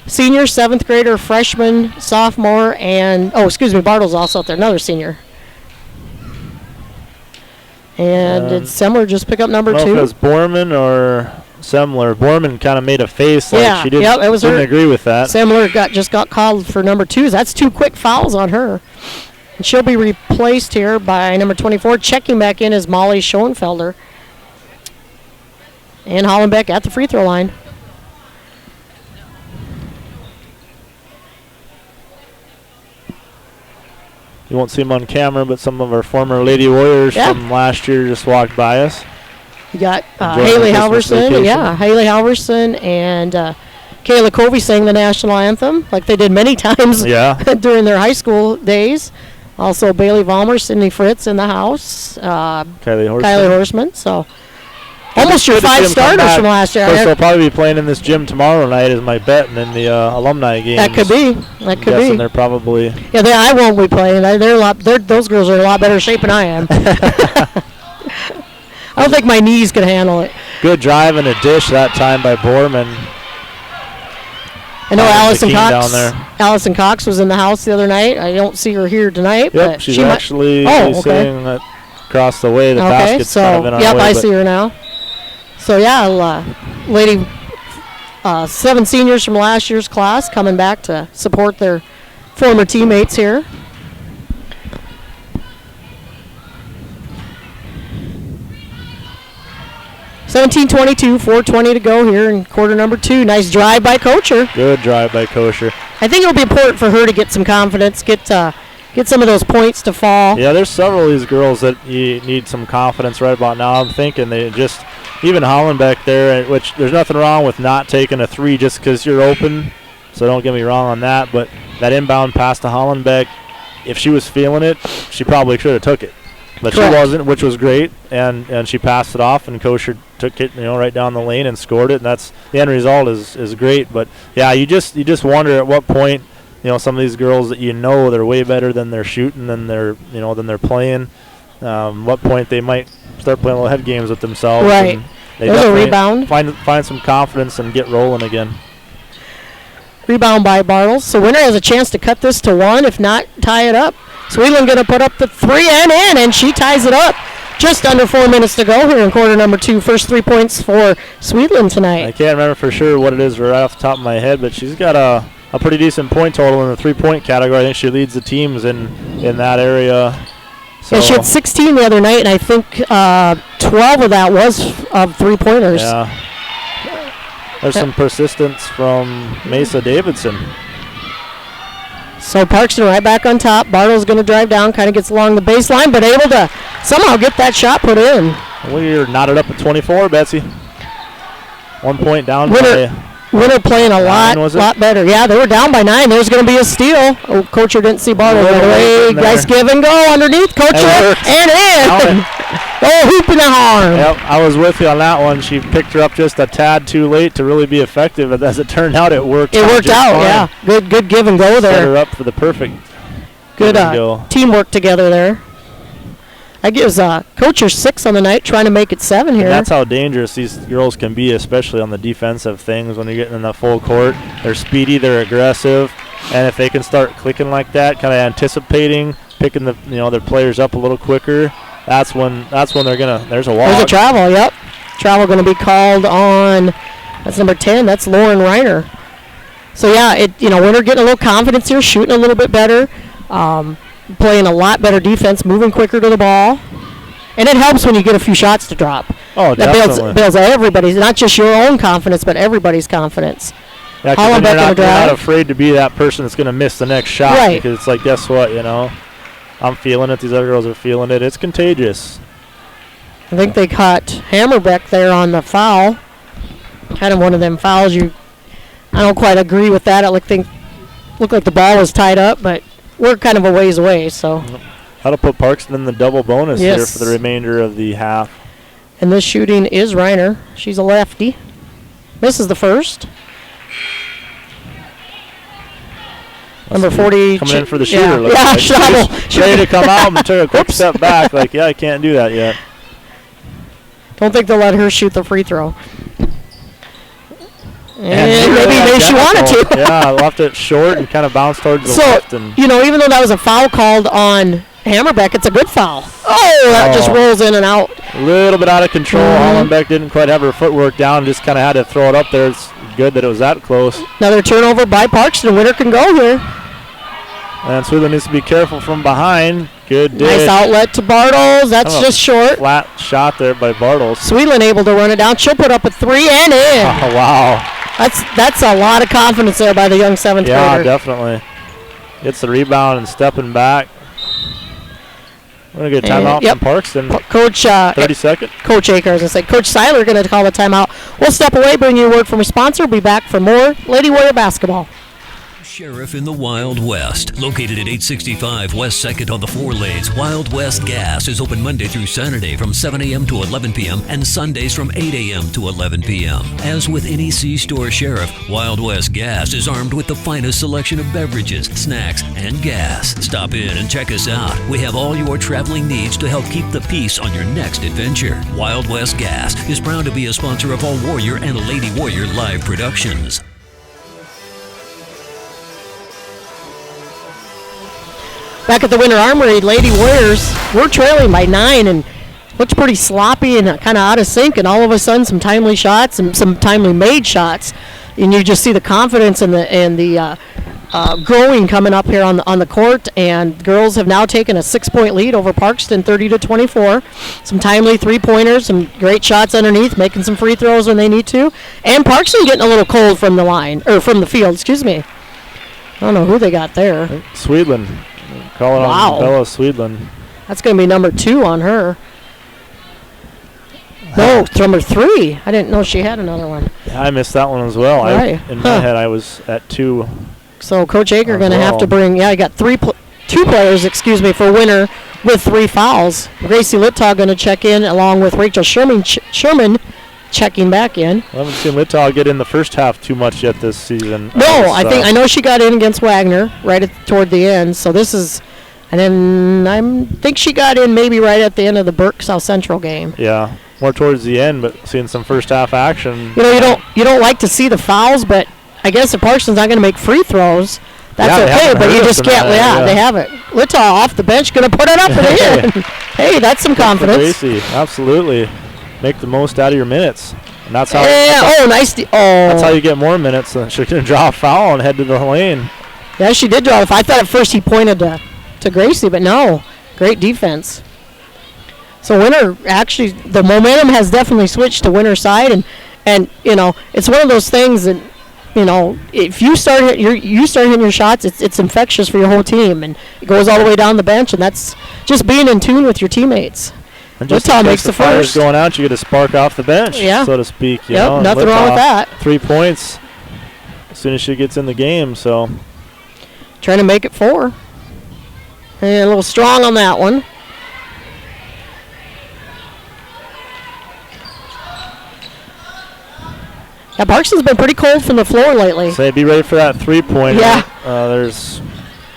Speaker 8: senior, 7th grader, freshman, sophomore, and Bartles also out there, another senior. And did Semler just pick up number 2?
Speaker 2: I don't know if it was Borman or Semler. Borman kind of made a face like she didn't agree with that.
Speaker 8: Semler just got called for number 2. That's 2 quick fouls on her. And she'll be replaced here by number 24. Checking back in is Molly Schoenfelder. And Hollenbeck at the free throw line.
Speaker 2: You won't see them on camera, but some of our former Lady Warriors from last year just walked by us.
Speaker 8: You got Haley Halverson, Haley Halverson and Kayla Covey sang the national anthem like they did many times during their high school days. Also Bailey Vollmer, Sydney Fritz in the house,
Speaker 2: Kylie
Speaker 8: Horseman. So almost your 5 starters from last year.
Speaker 2: Of course, they'll probably be playing in this gym tomorrow night is my bet, and in the alumni game.
Speaker 8: That could be.
Speaker 2: They're probably.
Speaker 8: Yeah, I won't be playing. Those girls are in a lot better shape than I am. I don't think my knees can handle it.
Speaker 2: Good drive and a dish that time by Borman.
Speaker 8: I know Allison Cox was in the house the other night. I don't see her here tonight.
Speaker 2: Yep,
Speaker 8: but
Speaker 2: she's actually sitting across the way. The basket's kind of in our way.
Speaker 8: I see her now. So, lady 7 seniors from last year's class coming back to support their former teammates here. (17:22), 4:20 to go here in quarter number 2. Nice drive by Kocher.
Speaker 2: Good drive by Kocher.
Speaker 8: I think it'll be important for her to get some confidence, get some of those points to fall.
Speaker 2: Yeah, there's several of these girls that you need some confidence right about now. I'm thinking they just, even Hollenbeck there, which there's nothing wrong with not taking a 3 just because you're open, so don't get me wrong on that, but that inbound pass to Hollenbeck, if she was feeling it, she probably should have took it. But Correct. She wasn't, which was great, and she passed it off, and Kocher took it, right down the lane and scored it, and that's the end result is great. But yeah, you just wonder at what point, some of these girls that they're way better than they're shooting, than they're playing. What point they might start playing little head games with themselves.
Speaker 8: Right.
Speaker 2: And they
Speaker 8: There's a rebound.
Speaker 2: Find some confidence and get rolling again.
Speaker 8: Rebound by Bartles. So Winter has a chance to cut this to 1, if not tie it up. Sweetland going to put up the 3 and she ties it up. Just under 4 minutes to go here in quarter number 2. First 3 points for Sweetland tonight.
Speaker 2: I can't remember for sure what it is right off the top of my head, but she's got a pretty decent point total in the 3-point category. I think she leads the teams in that area. So
Speaker 8: yeah, she had 16 the other night, and I think 12 of that was of 3-pointers.
Speaker 2: Yeah. There's some persistence from Mesa Davidson.
Speaker 8: So Parkston right back on top. Bartles going to drive down, kind of gets along the baseline, but able to somehow get that shot put in.
Speaker 2: We're knotted up at 24, Betsy. 1 point down.
Speaker 8: Winter playing a lot better. Yeah, they were down by 9. There's going to be a steal. Oh, Kocher didn't see Bartles right away. Nice give and go underneath Kocher and in. Oh, hoop in the arm.
Speaker 2: Yep, I was with you on that one. She picked her up just a tad too late to really be effective, but as it turned out, it worked.
Speaker 8: It worked out, yeah. Good give and go there.
Speaker 2: Set her up for the perfect
Speaker 8: good teamwork together there. That gives Kocher 6 on the night, trying to make it 7 here.
Speaker 2: And that's how dangerous these girls can be, especially on the defensive things when you're getting in the full court. They're speedy, they're aggressive, and if they can start clicking like that, kind of anticipating, picking their players up a little quicker, that's when they're gonna. There's a walk.
Speaker 8: There's a travel. Yep, travel going to be called on. That's number 10. That's Lauren Reiner. So yeah, Winter getting a little confidence here, shooting a little bit better, playing a lot better defense, moving quicker to the ball, and it helps when you get a few shots to drop.
Speaker 2: Oh,
Speaker 8: that
Speaker 2: definitely.
Speaker 8: builds everybody's, not just your own confidence, but everybody's confidence.
Speaker 2: Yeah, because you're not afraid to be that person that's going to miss the next shot.
Speaker 8: Right.
Speaker 2: Because it's like, guess what, I'm feeling it. These other girls are feeling it. It's contagious.
Speaker 8: I think they caught Hammerbeck there on the foul. Kind of one of them fouls I don't quite agree with that. Looked like the ball was tied up, but we're kind of a ways away. So
Speaker 2: That'll put Parkston in the double bonus
Speaker 8: Yes.
Speaker 2: here for the remainder of the half.
Speaker 8: And this shooting is Reiner. She's a lefty. Misses the first. Number 40.
Speaker 2: Coming in for the shooter.
Speaker 8: Yeah,
Speaker 2: Schnabel. Ready to come out and take a quick step back. Like, I can't do that yet.
Speaker 8: Don't think they'll let her shoot the free throw.
Speaker 2: And
Speaker 8: maybe she wanted to.
Speaker 2: Yeah, left it short and kind of bounced towards the left. And
Speaker 8: even though that was a foul called on Hammerbeck, it's a good foul. Oh, that just rolls in and out.
Speaker 2: A little bit out of control. Hollenbeck didn't quite have her footwork down, just kind of had to throw it up there. It's good that it was that close.
Speaker 8: Another turnover by Parkston. Winner can go here.
Speaker 2: And Sweetland needs to be careful from behind. Good dish.
Speaker 8: Nice outlet to Bartles. That's just short.
Speaker 2: Flat shot there by Bartles.
Speaker 8: Sweetland able to run it down. She'll put up a 3 and in.
Speaker 2: Oh, wow.
Speaker 8: That's a lot of confidence there by the young seventh grader.
Speaker 2: Yeah, definitely. Gets the rebound and stepping back. We're going to get a timeout from Parkston.
Speaker 8: Coach
Speaker 2: 30 seconds.
Speaker 8: Coach Aker, as I say. Coach Seiler going to call the timeout. We'll step away, bring you a word from a sponsor. We'll be back for more Lady Warrior basketball.
Speaker 13: Sheriff in the Wild West. Located at 865 West 2nd on the 4 lanes, Wild West Gas is open Monday through Saturday from 7 a.m. to 11 p.m. and Sundays from 8 a.m. to 11 p.m. As with any C-store sheriff, Wild West Gas is armed with the finest selection of beverages, snacks, and gas. Stop in and check us out. We have all your traveling needs to help keep the peace on your next adventure. Wild West Gas is proud to be a sponsor of all Warrior and Lady Warrior live productions.
Speaker 8: Back at the Winter Armory, Lady Warriors, we're trailing by 9 and looks pretty sloppy and kind of out of sync, and all of a sudden some timely shots and some timely made shots, and you just see the confidence and the growing coming up here on the court, and girls have now taken a 6-point lead over Parkston, 30-24. Some timely three-pointers, some great shots underneath, making some free throws when they need to, and Parkston getting a little cold from the line, or from the field, excuse me. I don't know who they got there.
Speaker 2: Sweetland. Calling on Bella Sweetland.
Speaker 8: That's going to be number 2 on her. No, number 3. I didn't know she had another one.
Speaker 2: Yeah, I missed that one as well.
Speaker 8: Right.
Speaker 2: In my head, I was at 2.
Speaker 8: So Coach Aker going to have to bring, I got 2 players, for Winter with 3 fouls. Gracie Littau going to check in along with Rachel Sherman checking back in.
Speaker 2: I haven't seen Littau get in the first half too much yet this season.
Speaker 8: No, I know she got in against Wagner toward the end. So this is, and then I think she got in maybe right at the end of the Burke South Central game.
Speaker 2: Yeah, more towards the end, but seeing some first half action.
Speaker 8: You don't like to see the fouls, but I guess if Parkston's not going to make free throws, that's okay. But you just can't. They have it. Littau off the bench going to put it up and in. Hey, that's some confidence.
Speaker 2: Gracie, absolutely. Make the most out of your minutes, and that's how.
Speaker 8: Nice.
Speaker 2: That's how you get more minutes. She's going to draw a foul and head to the lane.
Speaker 8: Yeah, she did draw. I thought at first he pointed to Gracie, but no, great defense. So Winter, actually, the momentum has definitely switched to Winter's side, and it's one of those things that, if you start hitting your shots, it's infectious for your whole team, and it goes all the way down the bench, and that's just being in tune with your teammates.
Speaker 2: And just Littau makes the first. Going out, you get a spark off the bench, so to speak.
Speaker 8: Nothing wrong with that.
Speaker 2: 3 points as soon as she gets in the game. So
Speaker 8: trying to make it 4. And a little strong on that one. Yeah, Parkston's been pretty cold from the floor lately.
Speaker 2: Say, be ready for that 3-pointer.
Speaker 8: Yeah.
Speaker 2: There's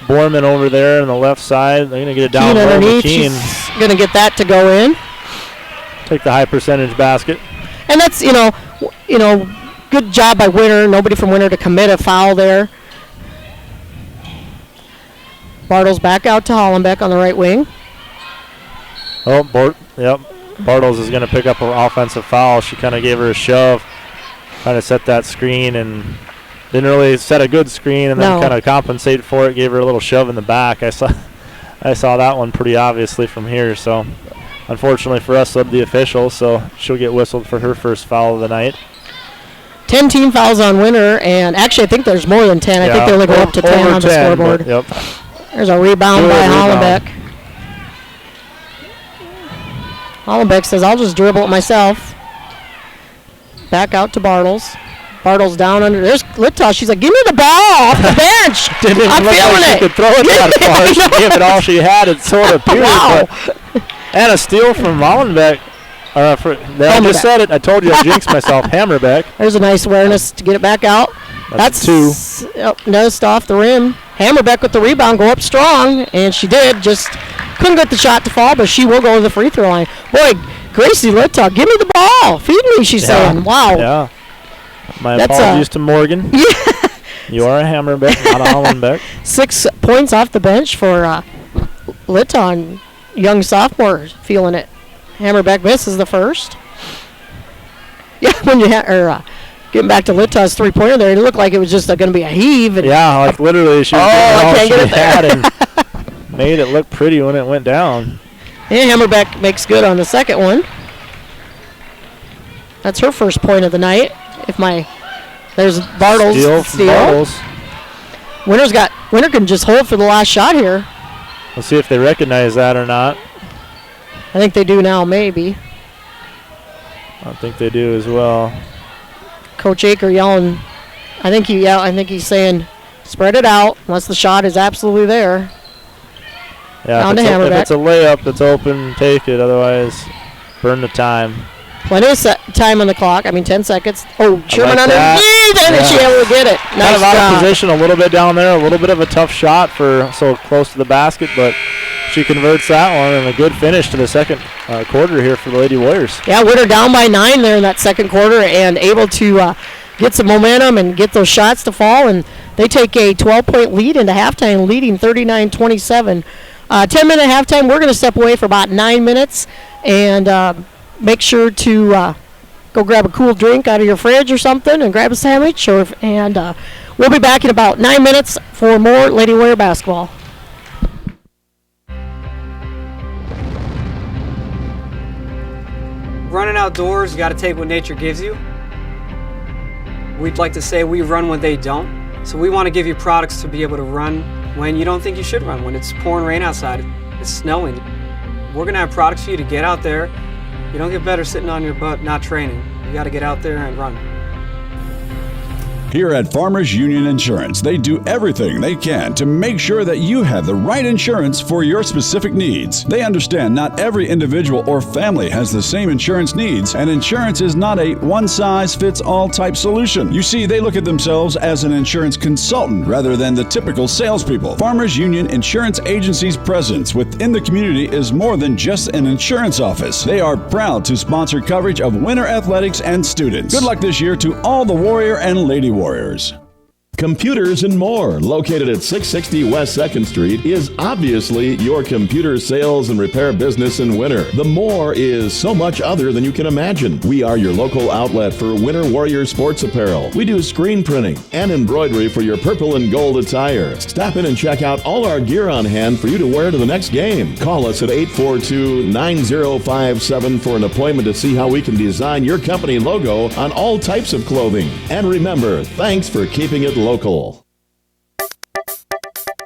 Speaker 2: Borman over there on the left side. They're going to get it down low. Keene
Speaker 8: going to get that to go in.
Speaker 2: Take the high percentage basket.
Speaker 8: And that's, good job by Winter. Nobody from Winter to commit a foul there. Bartles back out to Hollenbeck on the right wing.
Speaker 2: Oh, Bartles is going to pick up an offensive foul. She kind of gave her a shove, trying to set that screen, and didn't really set a good screen, and then kind of compensate for it. Gave her a little shove in the back. I saw that one pretty obviously from here. So, unfortunately for us, subbed the official, so she'll get whistled for her first foul of the night.
Speaker 8: 10 team fouls on Winter, and actually I think there's more than 10. I think they only go up to 10 on the scoreboard.
Speaker 2: Yep.
Speaker 8: There's a rebound by Hollenbeck. Hollenbeck says, I'll just dribble it myself. Back out to Bartles. Bartles down under. There's Littow. She's like, give me the ball off the bench. I'm feeling it.
Speaker 2: She could throw it that far. She gave it all she had. It sort of appeared.
Speaker 8: Wow.
Speaker 2: And a steal from Hollenbeck. I just said it. I told you I jinxed myself. Hammerbeck.
Speaker 8: There's a nice awareness to get it back out.
Speaker 2: That's two.
Speaker 8: Noticed off the rim. Hammerbeck with the rebound, go up strong, and she did. Just couldn't get the shot to fall, but she will go to the free throw line. Boy, Gracie Littow, give me the ball. Feed me, she's saying. Wow.
Speaker 2: Yeah. My apologies to Morgan.
Speaker 8: Yeah.
Speaker 2: You are a Hammerbeck, not a Hollenbeck.
Speaker 8: 6 points off the bench for Littow, young sophomore, feeling it. Hammerbeck misses the first. Yeah, when you getting back to Littow's three-pointer there, it looked like it was just going to be a heave. And
Speaker 2: like literally she was
Speaker 8: I can't get it there.
Speaker 2: and made it look pretty when it went down.
Speaker 8: And Hammerbeck makes good on the second one. That's her first point of the night. There's Bartles steal. Winter can just hold for the last shot here.
Speaker 2: We'll see if they recognize that or not.
Speaker 8: I think they do now, maybe.
Speaker 2: I think they do as well.
Speaker 8: Coach Aker yelling. I think he's saying, spread it out unless the shot is absolutely there.
Speaker 2: Yeah, if it's a layup that's open, take it. Otherwise, burn the time.
Speaker 8: Plenty of time on the clock. 10 seconds. Oh, Sherman underneath, and she able to get it. Nice
Speaker 2: kind of out of position a little bit down there. A little bit of a tough shot for so close to the basket, but she converts that one, and a good finish to the second quarter here for the Lady Warriors.
Speaker 8: Yeah, Winter down by 9 there in that second quarter, and able to get some momentum and get those shots to fall, and they take a 12-point lead into halftime, leading 39-27. 10-minute halftime. We're going to step away for about 9 minutes, and make sure to go grab a cool drink out of your fridge or something and grab a sandwich. And we'll be back in about 9 minutes for more Lady Warrior basketball.
Speaker 15: Running outdoors, you got to take what nature gives you. We'd like to say we run when they don't. So we want to give you products to be able to run when you don't think you should run, when it's pouring rain outside, it's snowing. We're going to have products for you to get out there. You don't get better sitting on your butt not training. You got to get out there and run.
Speaker 25: Here at Farmers Union Insurance, they do everything they can to make sure that you have the right insurance for your specific needs. They understand not every individual or family has the same insurance needs, and insurance is not a one-size-fits-all type solution. You see, they look at themselves as an insurance consultant rather than the typical salespeople. Farmers Union Insurance Agency's presence within the community is more than just an insurance office. They are proud to sponsor coverage of winter athletics and students. Good luck this year to all the Warrior and Lady Warriors.
Speaker 10: Computers and More, located at 660 West 2nd Street, is obviously your computer sales and repair business in winter. The More is so much other than you can imagine. We are your local outlet for Winter Warrior sports apparel. We do screen printing and embroidery for your purple and gold attire. Stop in and check out all our gear on hand for you to wear to the next game. Call us at 842-9057 for an appointment to see how we can design your company logo on all types of clothing. And remember, thanks for keeping it local.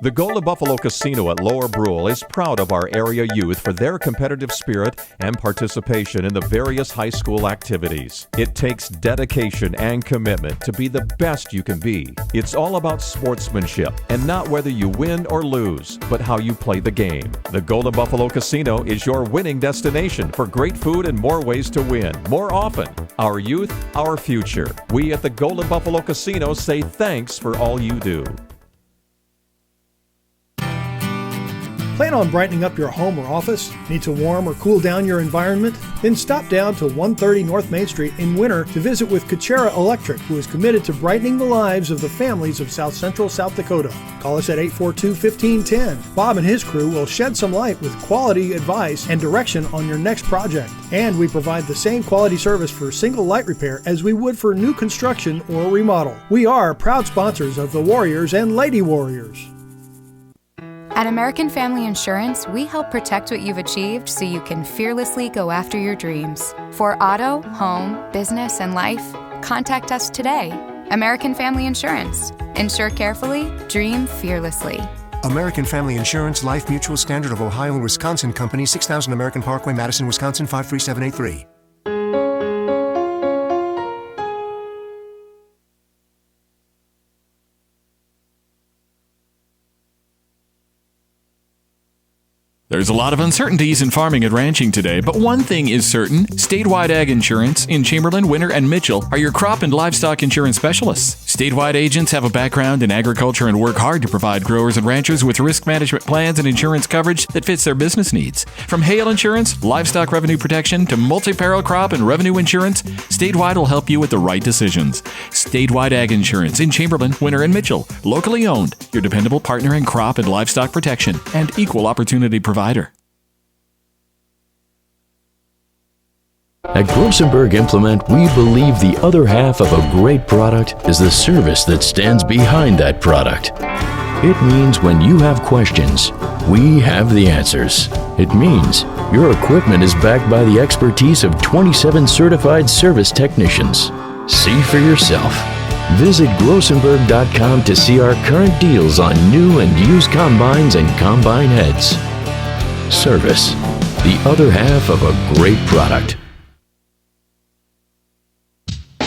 Speaker 16: The Golden Buffalo Casino at Lower Brule is proud of our area youth for their competitive spirit and participation in the various high school activities. It takes dedication and commitment to be the best you can be. It's all about sportsmanship and not whether you win or lose, but how you play the game. The Golden Buffalo Casino is your winning destination for great food and more ways to win. More often, our youth, our future. We at the Golden Buffalo Casino say thanks for all you do.
Speaker 17: Plan on brightening up your home or office? Need to warm or cool down your environment? Then stop down to 130 North Main Street in Winter to visit with Kuchera Electric, who is committed to brightening the lives of the families of South Central South Dakota. Call us at 842-1510. Bob and his crew will shed some light with quality advice and direction on your next project. And we provide the same quality service for single light repair as we would for new construction or remodel. We are proud sponsors of the Warriors and Lady Warriors.
Speaker 18: At American Family Insurance, we help protect what you've achieved so you can fearlessly go after your dreams. For auto, home, business, and life, contact us today. American Family Insurance. Insure carefully, dream fearlessly.
Speaker 20: American Family Insurance, Life Mutual, Standard of Ohio and Wisconsin Company, 6000 American Parkway, Madison, Wisconsin, 53783.
Speaker 21: There's a lot of uncertainties in farming and ranching today, but one thing is certain. Statewide Ag Insurance in Chamberlain, Winter, and Mitchell are your crop and livestock insurance specialists. Statewide agents have a background in agriculture and work hard to provide growers and ranchers with risk management plans and insurance coverage that fits their business needs. From hail insurance, livestock revenue protection, to multi-peril crop and revenue insurance, Statewide will help you with the right decisions. Statewide Ag Insurance in Chamberlain, Winter, and Mitchell. Locally owned, your dependable partner in crop and livestock protection and equal opportunity provider.
Speaker 23: At Grossenberg Implement, we believe the other half of a great product is the service that stands behind that product. It means when you have questions, we have the answers. It means your equipment is backed by the expertise of 27 certified service technicians. See for yourself. Visit grossenberg.com to see our current deals on new and used combines and combine heads. Service, the other half of a great product.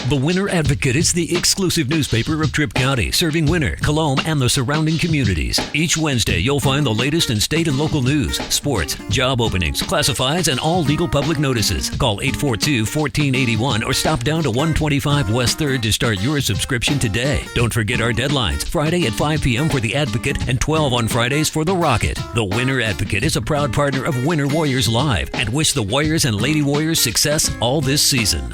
Speaker 13: The Winter Advocate is the exclusive newspaper of Tripp County, serving Winter, Colome, and the surrounding communities. Each Wednesday, you'll find the latest in state and local news, sports, job openings, classifieds, and all legal public notices. Call 842-1481 or stop down to 125 West 3rd to start your subscription today. Don't forget our deadlines, Friday at 5 p.m. for the Advocate and 12 on Fridays for the Rocket. The Winter Advocate is a proud partner of Winter Warriors Live and wish the Warriors and Lady Warriors success all this season.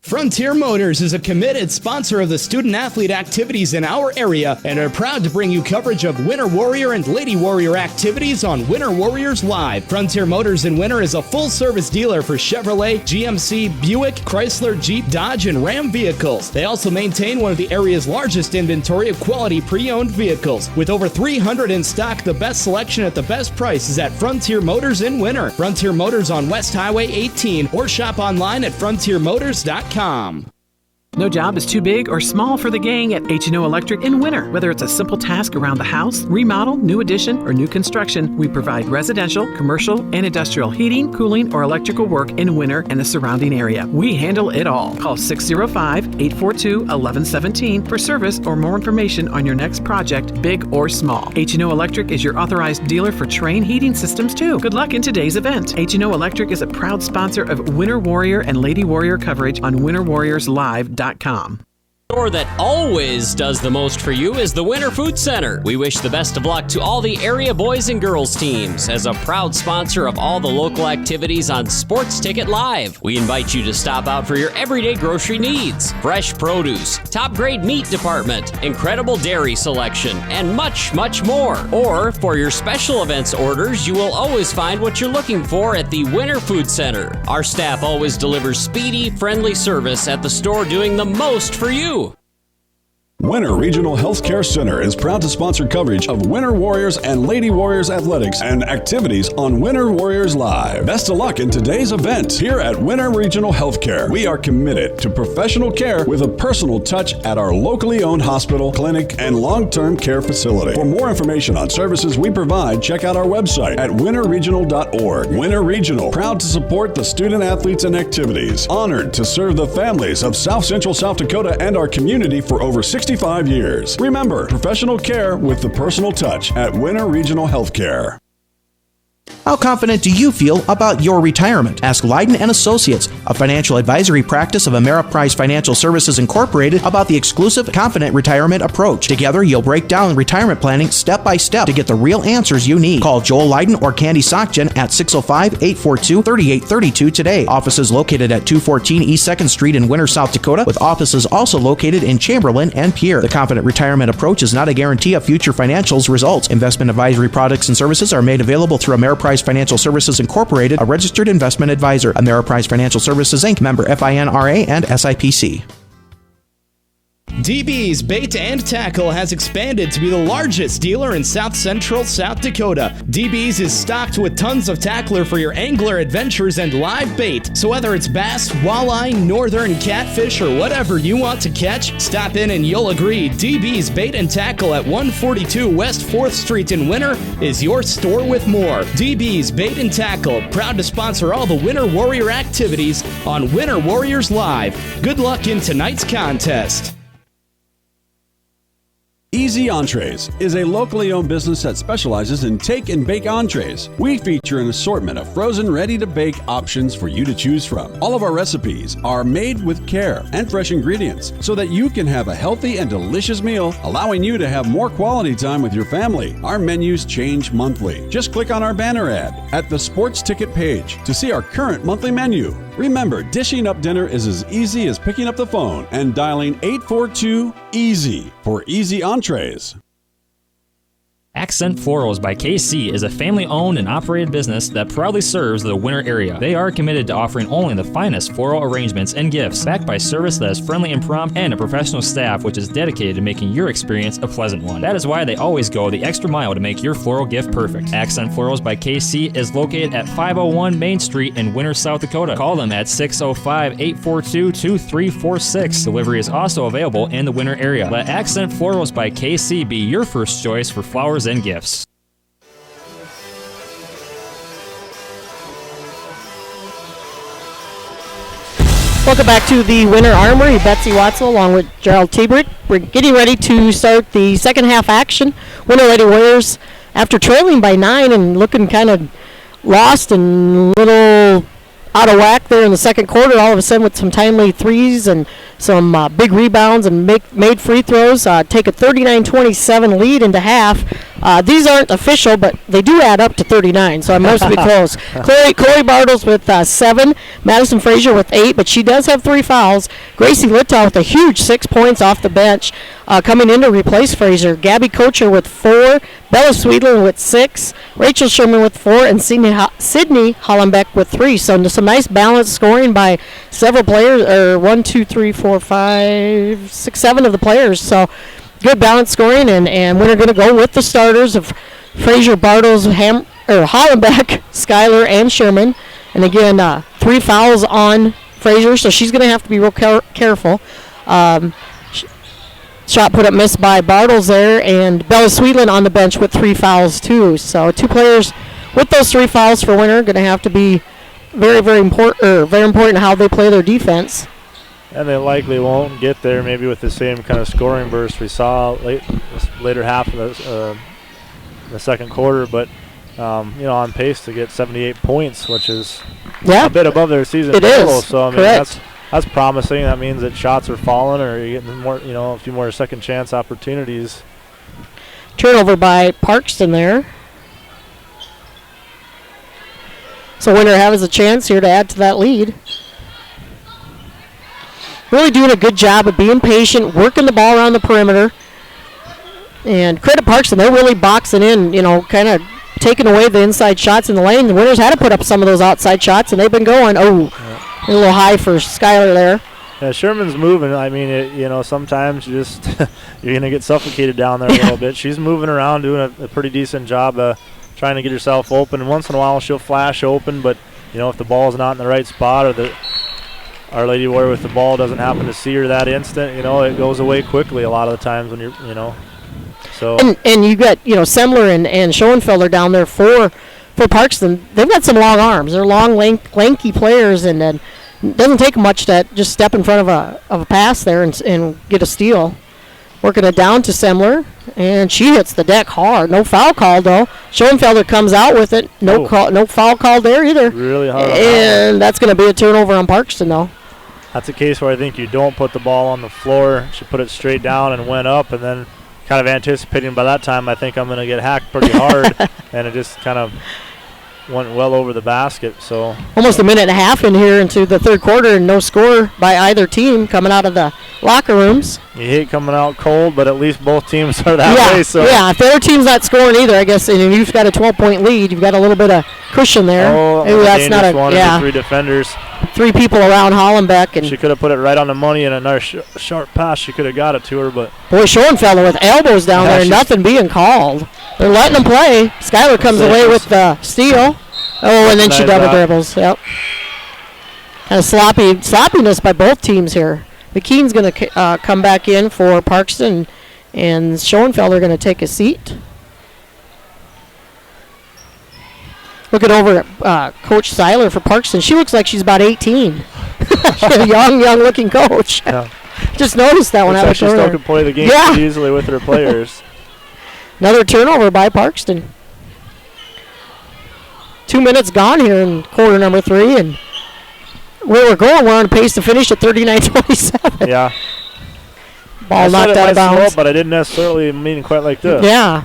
Speaker 22: Frontier Motors is a committed sponsor of the student-athlete activities in our area and are proud to bring you coverage of Winter Warrior and Lady Warrior activities on Winter Warriors Live. Frontier Motors in Winter is a full-service dealer for Chevrolet, GMC, Buick, Chrysler, Jeep, Dodge, and Ram vehicles. They also maintain one of the area's largest inventory of quality pre-owned vehicles. With over 300 in stock, the best selection at the best price is at Frontier Motors in Winter. Frontier Motors on West Highway 18 or shop online at frontiermotors.com.
Speaker 24: No job is too big or small for the gang at H&O Electric in Winter. Whether it's a simple task around the house, remodel, new addition, or new construction, we provide residential, commercial, and industrial heating, cooling, or electrical work in Winter and the surrounding area. We handle it all. Call 605-842-1117 for service or more information on your next project, big or small. H&O Electric is your authorized dealer for Train heating systems too. Good luck in today's event. H&O Electric is a proud sponsor of Winter Warrior and Lady Warrior coverage on winterwarriorslive.com.
Speaker 27: The store that always does the most for you is the Winter Food Center. We wish the best of luck to all the area boys and girls teams. As a proud sponsor of all the local activities on Sports Ticket Live, we invite you to stop out for your everyday grocery needs. Fresh produce, top grade meat department, incredible dairy selection, and much, much more. Or for your special events orders, you will always find what you're looking for at the Winter Food Center. Our staff always delivers speedy, friendly service at the store, doing the most for you.
Speaker 25: Winter Regional Healthcare Center is proud to sponsor coverage of Winter Warriors and Lady Warriors athletics and activities on Winter Warriors Live. Best of luck in today's event. Here at Winter Regional Healthcare, we are committed to professional care with a personal touch at our locally owned hospital, clinic, and long-term care facility. For more information on services we provide, check out our website at winterregional.org. Winter Regional, proud to support the student athletes and activities. Honored to serve the families of South Central South Dakota and our community for over 65 years. Remember, professional care with the personal touch at Winter Regional Healthcare.
Speaker 1: How confident do you feel about your retirement? Ask Leiden & Associates, a financial advisory practice of Ameriprise Financial Services Incorporated, about the exclusive Confident Retirement approach. Together, you'll break down retirement planning step by step to get the real answers you need. Call Joel Leiden or Candy Sockgen at 605-842-3832 today. Offices located at 214 East 2nd Street in Winter, South Dakota, with offices also located in Chamberlain and Pierre. The Confident Retirement approach is not a guarantee of future financials results. Investment advisory products and services are made available through Ameriprise Financial Services Incorporated, a registered investment advisor. Ameriprise Financial Services Inc., member FINRA and SIPC.
Speaker 22: DB's Bait and Tackle has expanded to be the largest dealer in South Central South Dakota. DB's is stocked with tons of tackler for your angler adventures and live bait. So whether it's bass, walleye, northern catfish, or whatever you want to catch, stop in and you'll agree DB's Bait and Tackle at 142 West 4th Street in Winter is your store with more. DB's Bait and Tackle, proud to sponsor all the Winter Warrior activities on Winter Warriors Live. Good luck in tonight's contest.
Speaker 25: Easy Entrees is a locally owned business that specializes in take and bake entrees. We feature an assortment of frozen, ready-to-bake options for you to choose from. All of our recipes are made with care and fresh ingredients so that you can have a healthy and delicious meal, allowing you to have more quality time with your family. Our menus change monthly. Just click on our banner ad at the sports ticket page to see our current monthly menu. Remember, dishing up dinner is as easy as picking up the phone and dialing 842-EASY for Easy Entrees.
Speaker 3: Accent Florals by KC is a family-owned and operated business that proudly serves the Winter area. They are committed to offering only the finest floral arrangements and gifts, backed by service that is friendly and prompt, and a professional staff which is dedicated to making your experience a pleasant one. That is why they always go the extra mile to make your floral gift perfect. Accent Florals by KC is located at 501 Main Street in Winter, South Dakota. Call them at 605-842-2346. Delivery is also available in the Winter area. Let Accent Florals by KC be your first choice for flowers and gifts.
Speaker 8: Welcome back to the Winter Armory. Betsy Watzel along with Gerald Tiebrick. We're getting ready to start the second half action. Winter Lady Warriors, after trailing by 9 and looking kind of lost and a little out of whack there in the second quarter, all of a sudden with some timely threes and some big rebounds and made free throws, take a 39-27 lead into half. These aren't official, but they do add up to 39, so it must be close. Chloe Bartles with 7, Madison Frazier with 8, but she does have 3 fouls. Gracie Littow with a huge 6 points off the bench, coming in to replace Frazier. Gabby Kocher with 4, Bella Sweetland with 6, Rachel Sherman with 4, and Sydney Hollenbeck with 3. So some nice balanced scoring by several players, or 1, 2, 3, 4, 5, 6, 7 of the players. So good balanced scoring, and we're going to go with the starters of Frazier, Bartles, Hollenbeck, Schuyler, and Sherman. And again, 3 fouls on Frazier, so she's going to have to be real careful. Shot put up missed by Bartles there, and Bella Sweetland on the bench with 3 fouls too. So 2 players with those 3 fouls for Winter going to have to be very, very important how they play their defense.
Speaker 2: And they likely won't get there maybe with the same kind of scoring burst we saw later half of the second quarter, but on pace to get 78 points, which is a bit above their season total. So I mean that's promising. That means that shots are falling, or you're getting more, a few more second chance opportunities.
Speaker 8: Turnover by Parkston there. So Winter has a chance here to add to that lead. Really doing a good job of being patient, working the ball around the perimeter. And credit Parkston, they're really boxing in, kind of taking away the inside shots in the lane. The Winners had to put up some of those outside shots, and they've been going. A little high for Schuyler there.
Speaker 2: Yeah, Sherman's moving. I mean, sometimes you're going to get suffocated down there a little bit. She's moving around, doing a pretty decent job trying to get herself open. And once in a while she'll flash open, but, if the ball's not in the right spot, or our Lady Warrior with the ball doesn't happen to see her that instant, it goes away quickly a lot of the times when you're, So.
Speaker 8: And you got, Semler and Schoenfelder down there for Parkston. They've got some long arms. They're long, lanky players, and then it doesn't take much to just step in front of a pass there and get a steal. Working it down to Semler, and she hits the deck hard. No foul call, though. Schoenfelder comes out with it. No foul call there either.
Speaker 2: Really hard.
Speaker 8: And that's going to be a turnover on Parkston, though.
Speaker 2: That's a case where I think you don't put the ball on the floor. She put it straight down and went up, and then kind of anticipating by that time I think I'm going to get hacked pretty hard, and it just kind of went well over the basket. So
Speaker 8: almost a minute and a half in here into the third quarter, and no score by either team coming out of the locker rooms.
Speaker 2: You hate coming out cold, but at least both teams are that way. So
Speaker 8: yeah, if the other team's not scoring either, I guess, and you've got a 12-point lead, you've got a little bit of cushion there.
Speaker 2: Oh,
Speaker 8: maybe that's not a
Speaker 2: one of the 3 defenders.
Speaker 8: 3 people around Hollenbeck, and
Speaker 2: she could have put it right on the money, and a nice sharp pass. She could have got it to her, but
Speaker 8: boy, Schoenfelder with elbows down there, nothing being called. They're letting them play. Skyler comes away with the steal. Oh, and then she double dribbles. Yep. Kind of sloppiness by both teams here. McKean's going to come back in for Parkston, and Schoenfelder going to take a seat. Looking over at Coach Seiler for Parkston. She looks like she's about 18. She's a young-looking coach.
Speaker 2: Yeah.
Speaker 8: Just noticed that when I was
Speaker 2: she still can play the game pretty easily with her players.
Speaker 8: Another turnover by Parkston. 2 minutes gone here in quarter number 3, and where we're going, we're on pace to finish at 39-27.
Speaker 2: Yeah.
Speaker 8: Ball knocked out of bounds.
Speaker 2: But I didn't necessarily mean quite like this.
Speaker 8: Yeah.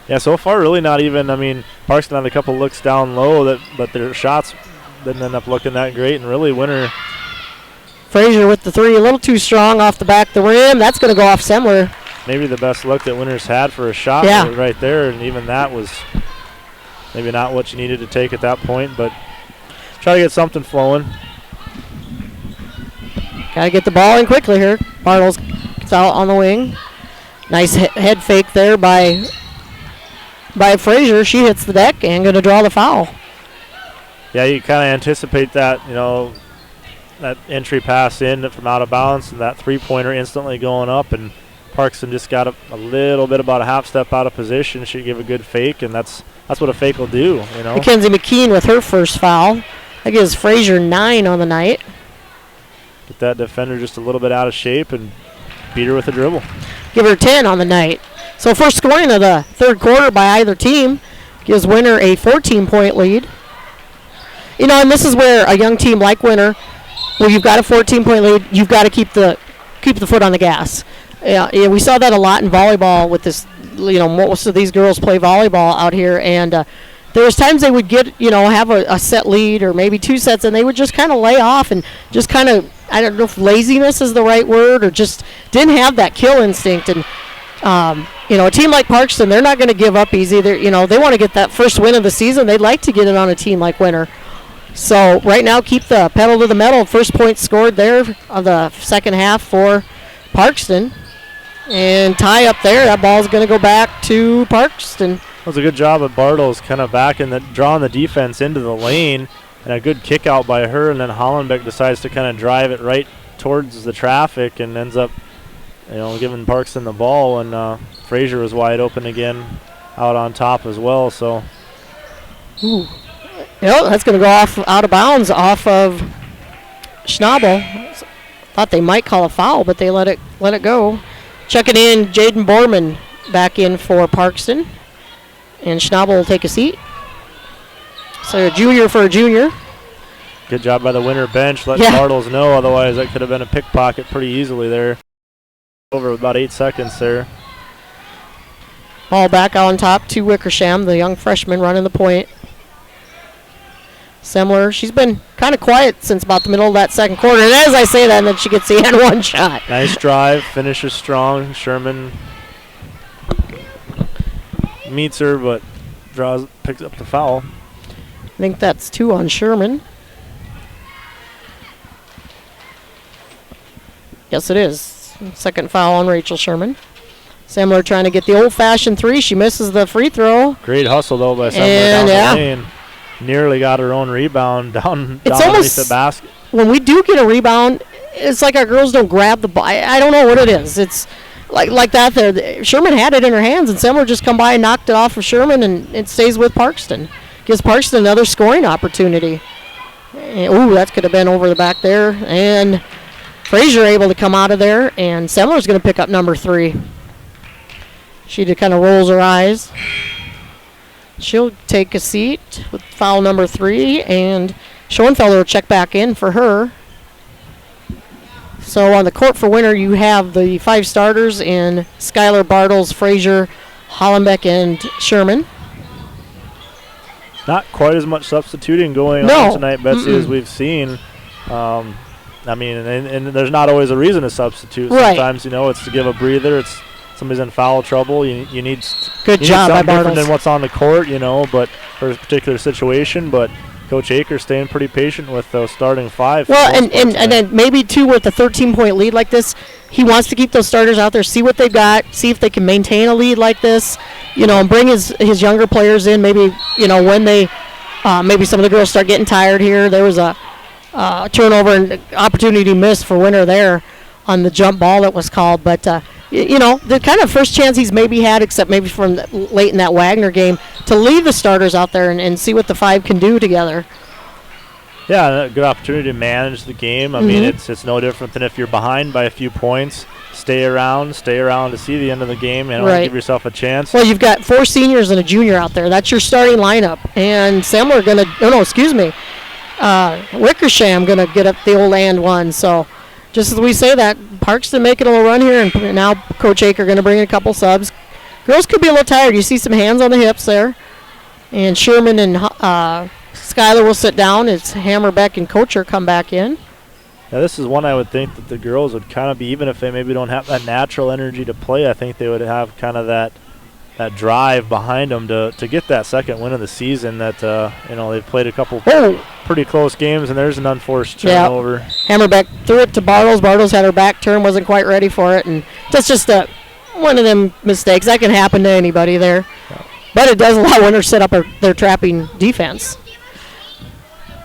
Speaker 2: Yeah, so far really not even. I mean, Parkston had a couple looks down low, but their shots didn't end up looking that great, and really Winter.
Speaker 8: Frazier with the 3, a little too strong off the back of the rim. That's going to go off Semler.
Speaker 2: Maybe the best look that Winter's had for a shot right there, and even that was maybe not what you needed to take at that point, but try to get something flowing.
Speaker 8: Got to get the ball in quickly here. Bartles gets out on the wing. Nice head fake there by Frazier. She hits the deck and going to draw the foul.
Speaker 2: Yeah, you kind of anticipate that, that entry pass in from out of bounds and that three-pointer instantly going up, and Parkston just got a little bit about a half step out of position. She gave a good fake, and that's what a fake will do,
Speaker 8: Mackenzie McKean with her first foul. That gives Frazier 9 on the night.
Speaker 2: Get that defender just a little bit out of shape and beat her with a dribble.
Speaker 8: Give her 10 on the night. So first scoring of the third quarter by either team gives Winter a 14-point lead. And this is where a young team like Winter, where you've got a 14-point lead, you've got to keep the foot on the gas. Yeah, we saw that a lot in volleyball with this. Most of these girls play volleyball out here, and there was times they would get, have a set lead or maybe 2 sets, and they would just kind of lay off and just kind of, I don't know if laziness is the right word, or just didn't have that kill instinct. And a team like Parkston, they're not going to give up easy. They want to get that first win of the season. They'd like to get it on a team like Winter. So right now, keep the pedal to the metal. First point scored there of the second half for Parkston. And tie up there. That ball's going to go back to Parkston.
Speaker 2: That was a good job of Bartles kind of drawing the defense into the lane, and a good kick out by her, and then Hollenbeck decides to kind of drive it right towards the traffic and ends up giving Parkston the ball, and Frazier was wide open again out on top as well. So
Speaker 8: that's going to go out of bounds off of Schnabel. Thought they might call a foul, but they let it go. Checking in, Jaden Borman back in for Parkston. And Schnabel will take a seat. So a junior for a junior.
Speaker 2: Good job by the Winter bench, letting Bartles know. Otherwise, that could have been a pickpocket pretty easily there. Over about 8 seconds there.
Speaker 8: Ball back on top to Wickersham, the young freshman running the point. Semler, she's been kind of quiet since about the middle of that second quarter. And as I say that, and then she gets the N1 shot.
Speaker 2: Nice drive, finishes strong. Sherman meets her, but picks up the foul.
Speaker 8: I think that's 2 on Sherman. Yes, it is. Second foul on Rachel Sherman. Semler trying to get the old-fashioned 3. She misses the free throw.
Speaker 2: Great hustle, though, by Semler down the lane. Nearly got her own rebound down underneath the basket.
Speaker 8: When we do get a rebound, it's like our girls don't grab the ball. I don't know what it is. It's like that there. Sherman had it in her hands, and Semler just come by and knocked it off of Sherman, and it stays with Parkston. Gives Parkston another scoring opportunity. That could have been over the back there. And Frazier able to come out of there, and Semler's going to pick up number 3. She just kind of rolls her eyes. She'll take a seat with foul number 3, and Schoenfelder will check back in for her. So on the court for Winter, you have the 5 starters in Skylar, Bartles, Frazier, Hollenbeck, and Sherman.
Speaker 2: Not quite as much substituting going on tonight, Betsy, as we've seen. I mean, and there's not always a reason to substitute.
Speaker 8: Right.
Speaker 2: Sometimes, it's to give a breather. It's somebody's in foul trouble. You need
Speaker 8: good
Speaker 2: you
Speaker 8: job
Speaker 2: need something
Speaker 8: by
Speaker 2: different
Speaker 8: Bartles.
Speaker 2: than what's on the court, but for a particular situation. But Coach Akers staying pretty patient with those starting 5.
Speaker 8: Well, and then maybe, too, with a 13-point lead like this, he wants to keep those starters out there, see what they've got, see if they can maintain a lead like this, and bring his younger players in. Maybe, when they maybe some of the girls start getting tired here. There was a turnover and opportunity missed for Winter there on the jump ball that was called. But, the kind of first chance he's maybe had, except maybe from late in that Wagner game, to leave the starters out there and see what the 5 can do together.
Speaker 2: Yeah, a good opportunity to manage the game. I mean, it's no different than if you're behind by a few points. Stay around to see the end of the game and give yourself a chance.
Speaker 8: Well, you've got 4 seniors and a junior out there. That's your starting lineup. And Semler going to, Wickersham going to get up the old and one. So just as we say that, Parkston making a little run here, and now Coach Aker going to bring in a couple subs. Girls could be a little tired. You see some hands on the hips there. And Sherman and Skylar will sit down as Hammerbeck and Kocher come back in.
Speaker 2: Yeah, this is one I would think that the girls would kind of be, even if they maybe don't have that natural energy to play, I think they would have kind of that drive behind them to get that second win of the season. That they've played a couple pretty close games, and there's an unforced turnover.
Speaker 8: Hammerbeck threw it to Bartles. Bartles had her back turned, wasn't quite ready for it, and that's just one of them mistakes that can happen to anybody there. Yeah. But it does allow Winter to set up their trapping defense.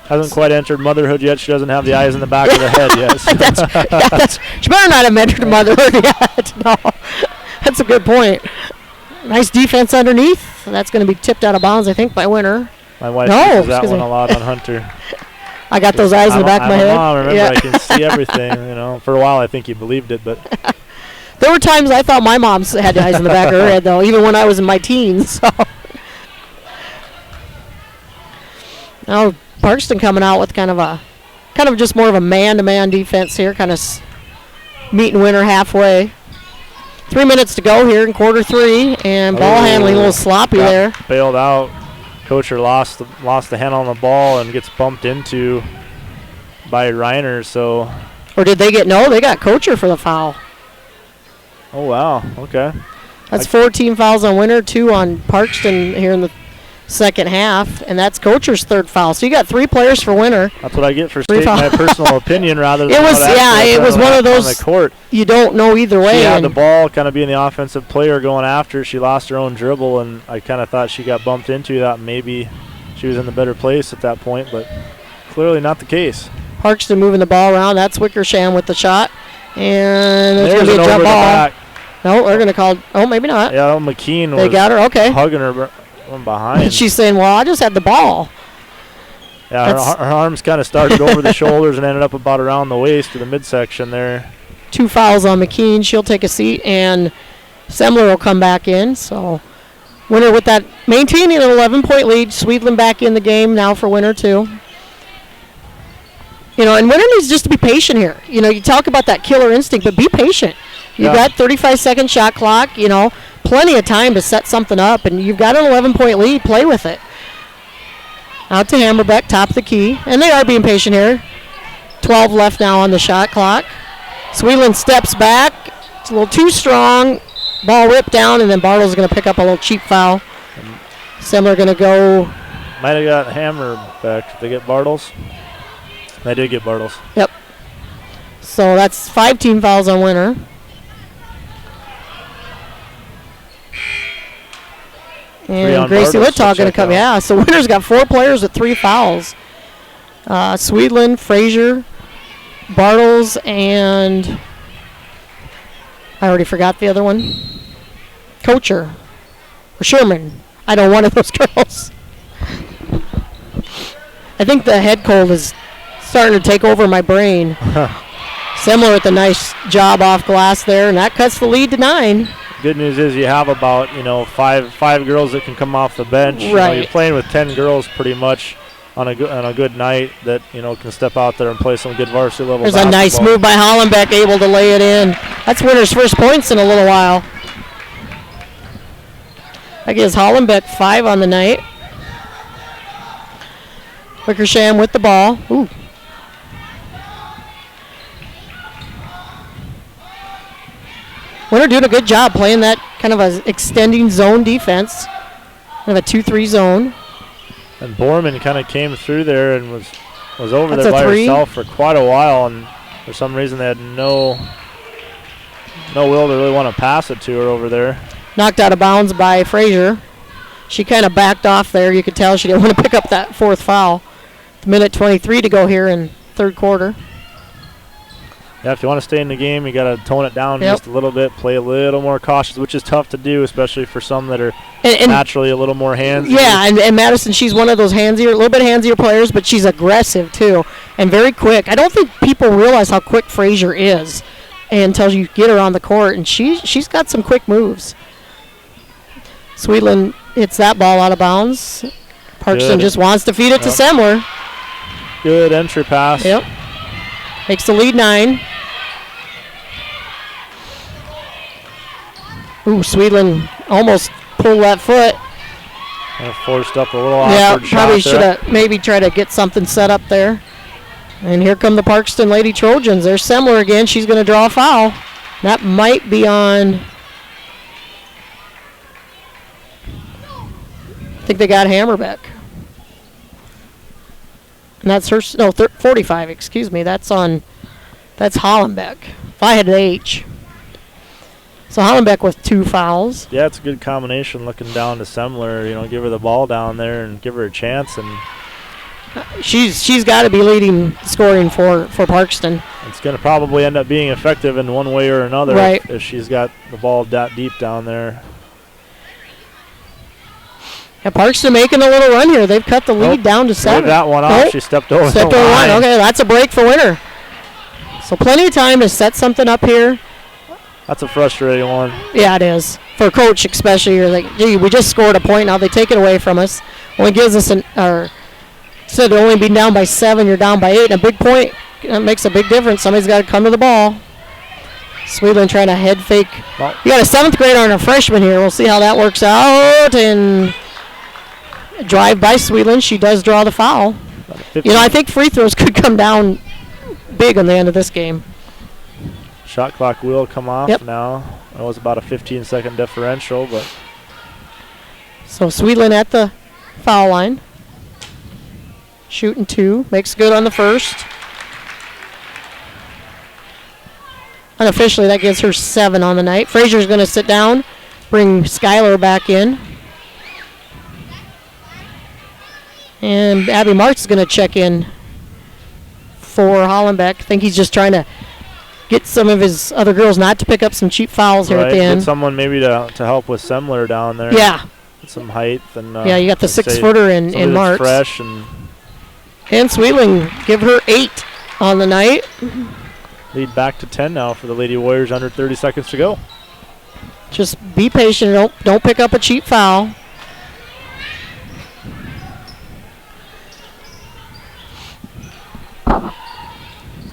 Speaker 2: Hasn't quite entered motherhood yet. She doesn't have the eyes in the back of the head yet.
Speaker 8: She better not have entered motherhood yet. No, that's a good point. Nice defense underneath. That's going to be tipped out of bounds, I think, by Winter.
Speaker 2: My wife uses that one a lot on Hunter.
Speaker 8: I got those eyes in the back of my head.
Speaker 2: Mom, remember, I can see everything. For a while, I think he believed it, but
Speaker 8: there were times I thought my mom had eyes in the back of her head, though, even when I was in my teens. So now Parkston coming out with kind of just more of a man-to-man defense here, kind of meeting Winter halfway. 3 minutes to go here in quarter 3, and ball handling a little sloppy there.
Speaker 2: Bailed out. Kocher lost the hand on the ball and gets bumped into by Reiner. So,
Speaker 8: or did they get they got Kocher for the foul.
Speaker 2: Oh wow, okay.
Speaker 8: That's 14 fouls on Winter, 2 on Parkston here in the second half, and that's Kocher's 3rd foul. So you got 3 players for Winter.
Speaker 2: That's what I get for stating my personal opinion rather than
Speaker 8: it was one of those
Speaker 2: on the court.
Speaker 8: You don't know either way.
Speaker 2: She had the ball kind of being the offensive player going after. She lost her own dribble, and I kind of thought she got bumped into that. Maybe she was in the better place at that point, but clearly not the case.
Speaker 8: Parkston moving the ball around. That's Wickersham with the shot, and there's going to be a jump ball. No, they're going to call. Oh, maybe not.
Speaker 2: Yeah, McKean was.
Speaker 8: They got her. Okay.
Speaker 2: Hugging her from behind.
Speaker 8: And she's saying, "Well, I just had the ball."
Speaker 2: Yeah, her arms kind of started over the shoulders and ended up about around the waist to the midsection there.
Speaker 8: 2 fouls on McKean. She'll take a seat, and Semler will come back in. So Winter with that, maintaining an 11-point lead. Sweetland back in the game now for Winter too. And Winter needs just to be patient here. You talk about that killer instinct, but be patient. You've got 35-second shot clock, plenty of time to set something up, and you've got an 11-point lead. Play with it. Out to Hammerbeck, top of the key, and they are being patient here. 12 left now on the shot clock. Sweetland steps back. It's a little too strong. Ball ripped down, and then Bartles is going to pick up a little cheap foul. Semler going to go.
Speaker 2: Might have got Hammerbeck. Did they get Bartles? They did get Bartles.
Speaker 8: Yep. So that's 5 team fouls on Winter. And Gracie Littall going to come. Yeah, so Winter's got 4 players with 3 fouls. Sweetland, Frazier, Bartles, and I already forgot the other one. Kocher. Or Sherman. I know one of those girls. I think the head cold is starting to take over my brain. Semler with a nice job off glass there, and that cuts the lead to 9.
Speaker 2: Good news is you have about, five girls that can come off the bench.
Speaker 8: Right.
Speaker 2: You're playing with 10 girls pretty much on a good night that, can step out there and play some good varsity level
Speaker 8: There's
Speaker 2: basketball.
Speaker 8: a nice move by Hollenbeck, able to lay it in. That's Winter's first points in a little while. That gives Hollenbeck 5 on the night. Wickersham with the ball. Ooh. Winter doing a good job playing that kind of a extending zone defense. Kind of a 2-3 zone.
Speaker 2: And Borman kind of came through there and was over
Speaker 8: That's
Speaker 2: there
Speaker 8: a
Speaker 2: by
Speaker 8: 3.
Speaker 2: herself for quite a while, and for some reason they had no will to really want to pass it to her over there.
Speaker 8: Knocked out of bounds by Frazier. She kind of backed off there. You could tell she didn't want to pick up that 4th foul. Minute 23 to go here in third quarter.
Speaker 2: Yeah, if you want to stay in the game, you got to tone it down just a little bit, play a little more cautious, which is tough to do, especially for some that are naturally a little more handsy.
Speaker 8: Yeah, and Madison, she's one of those a little bit handsier players, but she's aggressive too and very quick. I don't think people realize how quick Frazier is until you get her on the court, and she's got some quick moves. Sweetland hits that ball out of bounds. Parkston just wants to feed it to Semler.
Speaker 2: Good entry pass.
Speaker 8: Yep. Makes the lead 9. Ooh, Sweetland almost pulled that foot.
Speaker 2: Forced up a little awkward shot.
Speaker 8: Probably should have maybe tried to get something set up there. And here come the Parkston Lady Trojans. There's Semler again. She's going to draw a foul. That might be on. I think they got Hammerbeck. And that's her, 45, excuse me. That's Hollenbeck. If I had an H. So Hollenbeck with 2 fouls.
Speaker 2: Yeah, it's a good combination looking down to Semler. Give her the ball down there and give her a chance. And
Speaker 8: she's got to be leading scoring for Parkston.
Speaker 2: It's going to probably end up being effective in one way or another if she's got the ball that deep down there.
Speaker 8: Yeah, Parkston making a little run here. They've cut the lead down to 7.
Speaker 2: Gave that one off. She stepped over
Speaker 8: the line. Okay, that's a break for Winter. So plenty of time to set something up here.
Speaker 2: That's a frustrating one.
Speaker 8: Yeah, it is. For a coach especially, you're like, gee, we just scored a point. Now they take it away from us. Only gives us instead of only being down by 7, you're down by 8. And a big point makes a big difference. Somebody's got to come to the ball. Sweetland trying to head fake. Well, you got a 7th grader and a freshman here. We'll see how that works out. And drive by Sweetland. She does draw the foul. I think free throws could come down big on the end of this game.
Speaker 2: Shot clock will come off now. It was about a 15-second differential, but.
Speaker 8: So Sweetland at the foul line. Shooting 2. Makes good on the first. Unofficially, that gives her 7 on the night. Frazier's going to sit down, bring Skylar back in. And Abby Marks is going to check in for Hollenbeck. I think he's just trying to get some of his other girls not to pick up some cheap fouls here at the end.
Speaker 2: Get someone maybe to help with Semler down there.
Speaker 8: Yeah.
Speaker 2: Get some height. And,
Speaker 8: you got the 6-footer in Marks.
Speaker 2: Fresh
Speaker 8: and Sweetling give her 8 on the night.
Speaker 2: Lead back to 10 now for the Lady Warriors, under 30 seconds to go.
Speaker 8: Just be patient. Don't pick up a cheap foul.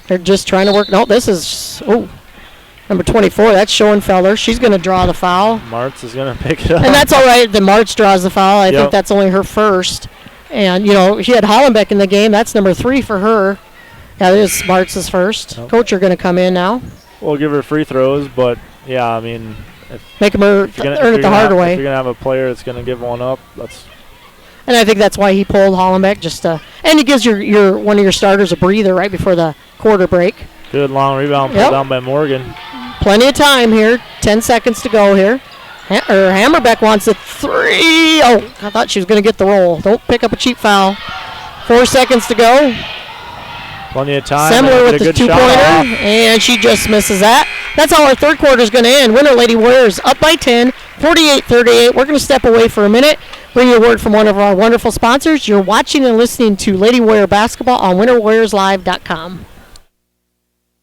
Speaker 8: They're just trying to work. No, this is number 24. That's Schoenfelder. She's going to draw the foul.
Speaker 2: Martz is going to pick it up.
Speaker 8: And that's all right. The Martz draws the foul. I think that's only her first. And, she had Hollenbeck in the game. That's number 3 for her. Yeah, this is Martz's first. Coach, you're going to come in now.
Speaker 2: We'll give her free throws, but, yeah, I mean.
Speaker 8: Make them earn it the hard way.
Speaker 2: If you're going to have a player that's going to give one up, that's.
Speaker 8: And I think that's why he pulled Hollenbeck and he gives your one of your starters a breather right before the quarter break.
Speaker 2: Good long rebound pulled down by Morgan.
Speaker 8: Plenty of time here. 10 seconds to go here. Hammerbeck wants a 3. Oh, I thought she was going to get the roll. Don't pick up a cheap foul. 4 seconds to go.
Speaker 2: Plenty of time.
Speaker 8: Semler with the 2-pointer, and she just misses that. That's how our third quarter is going to end. Winter Lady Warriors up by 10, 48-38. We're going to step away for a minute. Bring you a word from one of our wonderful sponsors. You're watching and listening to Lady Warrior Basketball on WinterWarriorsLive.com.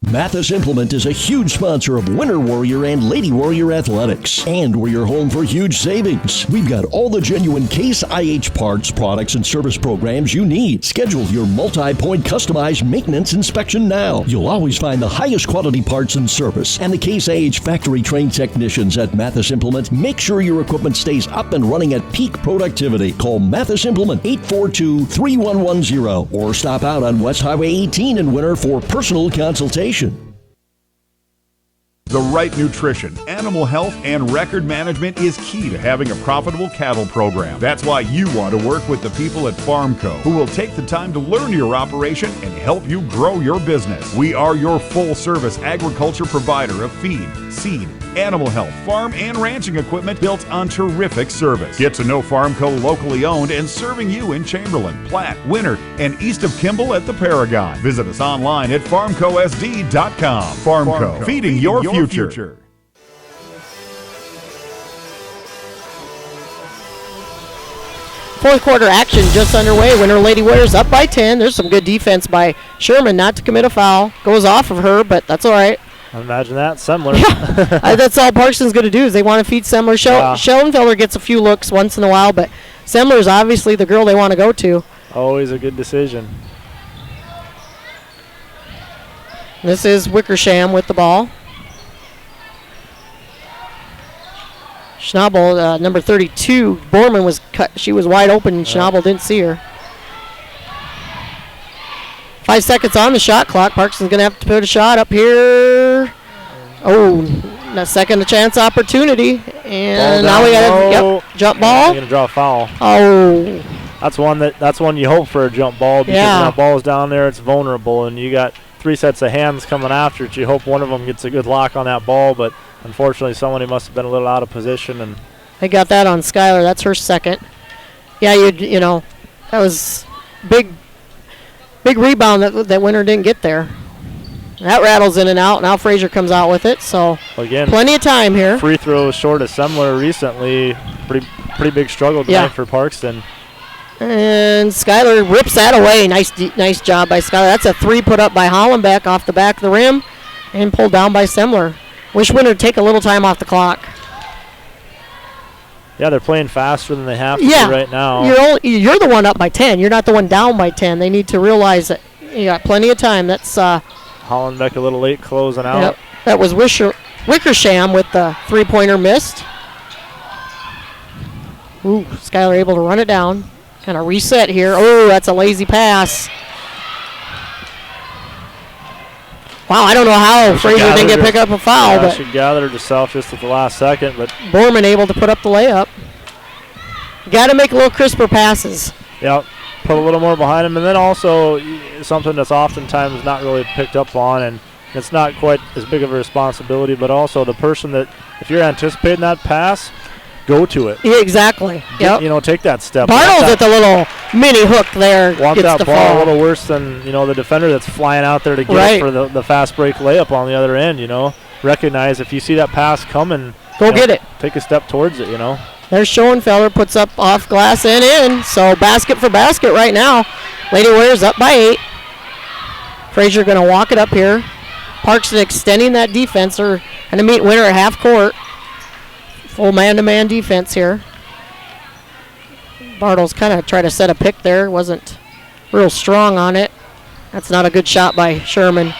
Speaker 5: Mathis Implement is a huge sponsor of Winter Warrior and Lady Warrior athletics, and we're your home for huge savings. We've got all the genuine Case IH parts, products, and service programs you need. Schedule your multi-point customized maintenance inspection now. You'll always find the highest quality parts and service, and the Case IH factory-trained technicians at Mathis Implement make sure your equipment stays up and running at peak productivity. Call Mathis Implement 842-3110 or stop out on West Highway 18 in Winter for personal consultation.
Speaker 6: The right nutrition, animal health, and record management is key to having a profitable cattle program. That's why you want to work with the people at Farmco, who will take the time to learn your operation and help you grow your business. We are your full-service agriculture provider of feed, seed, animal health, farm, and ranching equipment built on terrific service. Get to know Farmco locally owned and serving you in Chamberlain, Platte, Winter, and east of Kimball at the Paragon. Visit us online at farmcosd.com. Farmco, feeding your future.
Speaker 8: Fourth quarter action just underway. Winter Lady Warriors up by 10. There's some good defense by Sherman not to commit a foul. Goes off of her, but that's all right.
Speaker 2: Imagine that. Semler.
Speaker 8: That's all Parkston's going to do is they want to feed Semler. Schellenfelder gets a few looks once in a while, but Semler's obviously the girl they want to go to.
Speaker 2: Always a good decision.
Speaker 8: This is Wickersham with the ball. Schnabel, number 32, Borman was cut. She was wide open, and Schnabel didn't see her. 5 seconds on the shot clock. Parkston's going to have to put a shot up here. Oh, a second chance opportunity. And now we got a jump ball.
Speaker 2: They're going to draw a foul.
Speaker 8: Oh.
Speaker 2: That's one you hope for, a jump ball, because when that ball's down there, it's vulnerable, and you got 3 sets of hands coming after it. You hope one of them gets a good lock on that ball, but unfortunately somebody must have been a little out of position. And
Speaker 8: they got that on Skylar. That's her second. Yeah, you know, that was big rebound that Winter didn't get there. That rattles in and out. Now Frazier comes out with it, so
Speaker 2: again,
Speaker 8: plenty of time here.
Speaker 2: Free throws short of Semler recently. Pretty big struggle tonight for Parkston.
Speaker 8: And Skylar rips that away. Nice job by Skylar. That's a 3 put up by Hollenbeck off the back of the rim and pulled down by Semler. Wish Winter would take a little time off the clock.
Speaker 2: Yeah, they're playing faster than they have to right now.
Speaker 8: You're the one up by 10. You're not the one down by 10. They need to realize that you got plenty of time. That's
Speaker 2: Hollenbeck a little late closing out.
Speaker 8: Yep. That was Wickersham with the 3-pointer missed. Ooh, Skylar able to run it down. Kind of reset here. Oh, that's a lazy pass. Wow, I don't know how Frazier didn't get pick up a foul.
Speaker 2: Yeah,
Speaker 8: but
Speaker 2: she gathered herself just at the last second. But
Speaker 8: Borman able to put up the layup. Got to make a little crisper passes.
Speaker 2: Yep, put a little more behind him. And then also something that's oftentimes not really picked up on, and it's not quite as big of a responsibility, but also the person that, if you're anticipating that pass, go to it.
Speaker 8: Yeah, exactly. Yep.
Speaker 2: Take that step.
Speaker 8: Bartles at the little mini hook there.
Speaker 2: Want
Speaker 8: gets
Speaker 2: that
Speaker 8: the
Speaker 2: ball
Speaker 8: fall.
Speaker 2: a little worse than the defender that's flying out there to get it for the fast break layup on the other end. Recognize if you see that pass coming,
Speaker 8: go get it.
Speaker 2: Take a step towards it.
Speaker 8: There's Schoenfelder, puts up off glass and in. So basket for basket right now. Lady Warriors up by 8. Frazier going to walk it up here. Parkston extending that defense. They're going to meet Winter at half court. Full man-to-man defense here. Bartles kind of tried to set a pick there. Wasn't real strong on it. That's not a good shot by Sherman.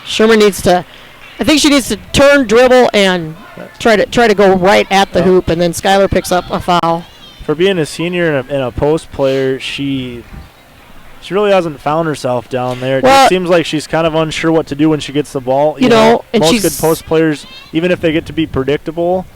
Speaker 8: Sherman needs to, I think she needs to turn, dribble, and try to go right at the hoop, and then Skylar picks up a foul.
Speaker 2: For being a senior and a post player, she really hasn't found herself down there. It just seems like she's kind of unsure what to do when she gets the ball.
Speaker 8: And
Speaker 2: most good post players, even if they get to be predictable,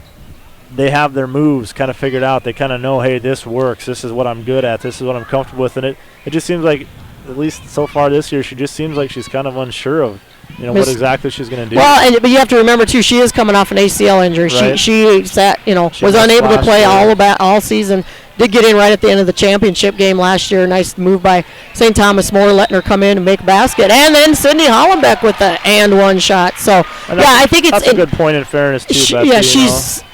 Speaker 2: they have their moves kind of figured out. They kind of know, hey, this works. This is what I'm good at. This is what I'm comfortable with. And it just seems like, at least so far this year, she just seems like she's kind of unsure of what exactly she's going to do.
Speaker 8: Well, but you have to remember too, she is coming off an ACL injury.
Speaker 2: Right.
Speaker 8: She sat, was unable to play all season. Did get in right at the end of the championship game last year. Nice move by St. Thomas More, letting her come in and make a basket. And then Sydney Hollenbeck with the one shot. So, I think
Speaker 2: that's a good point in fairness, too.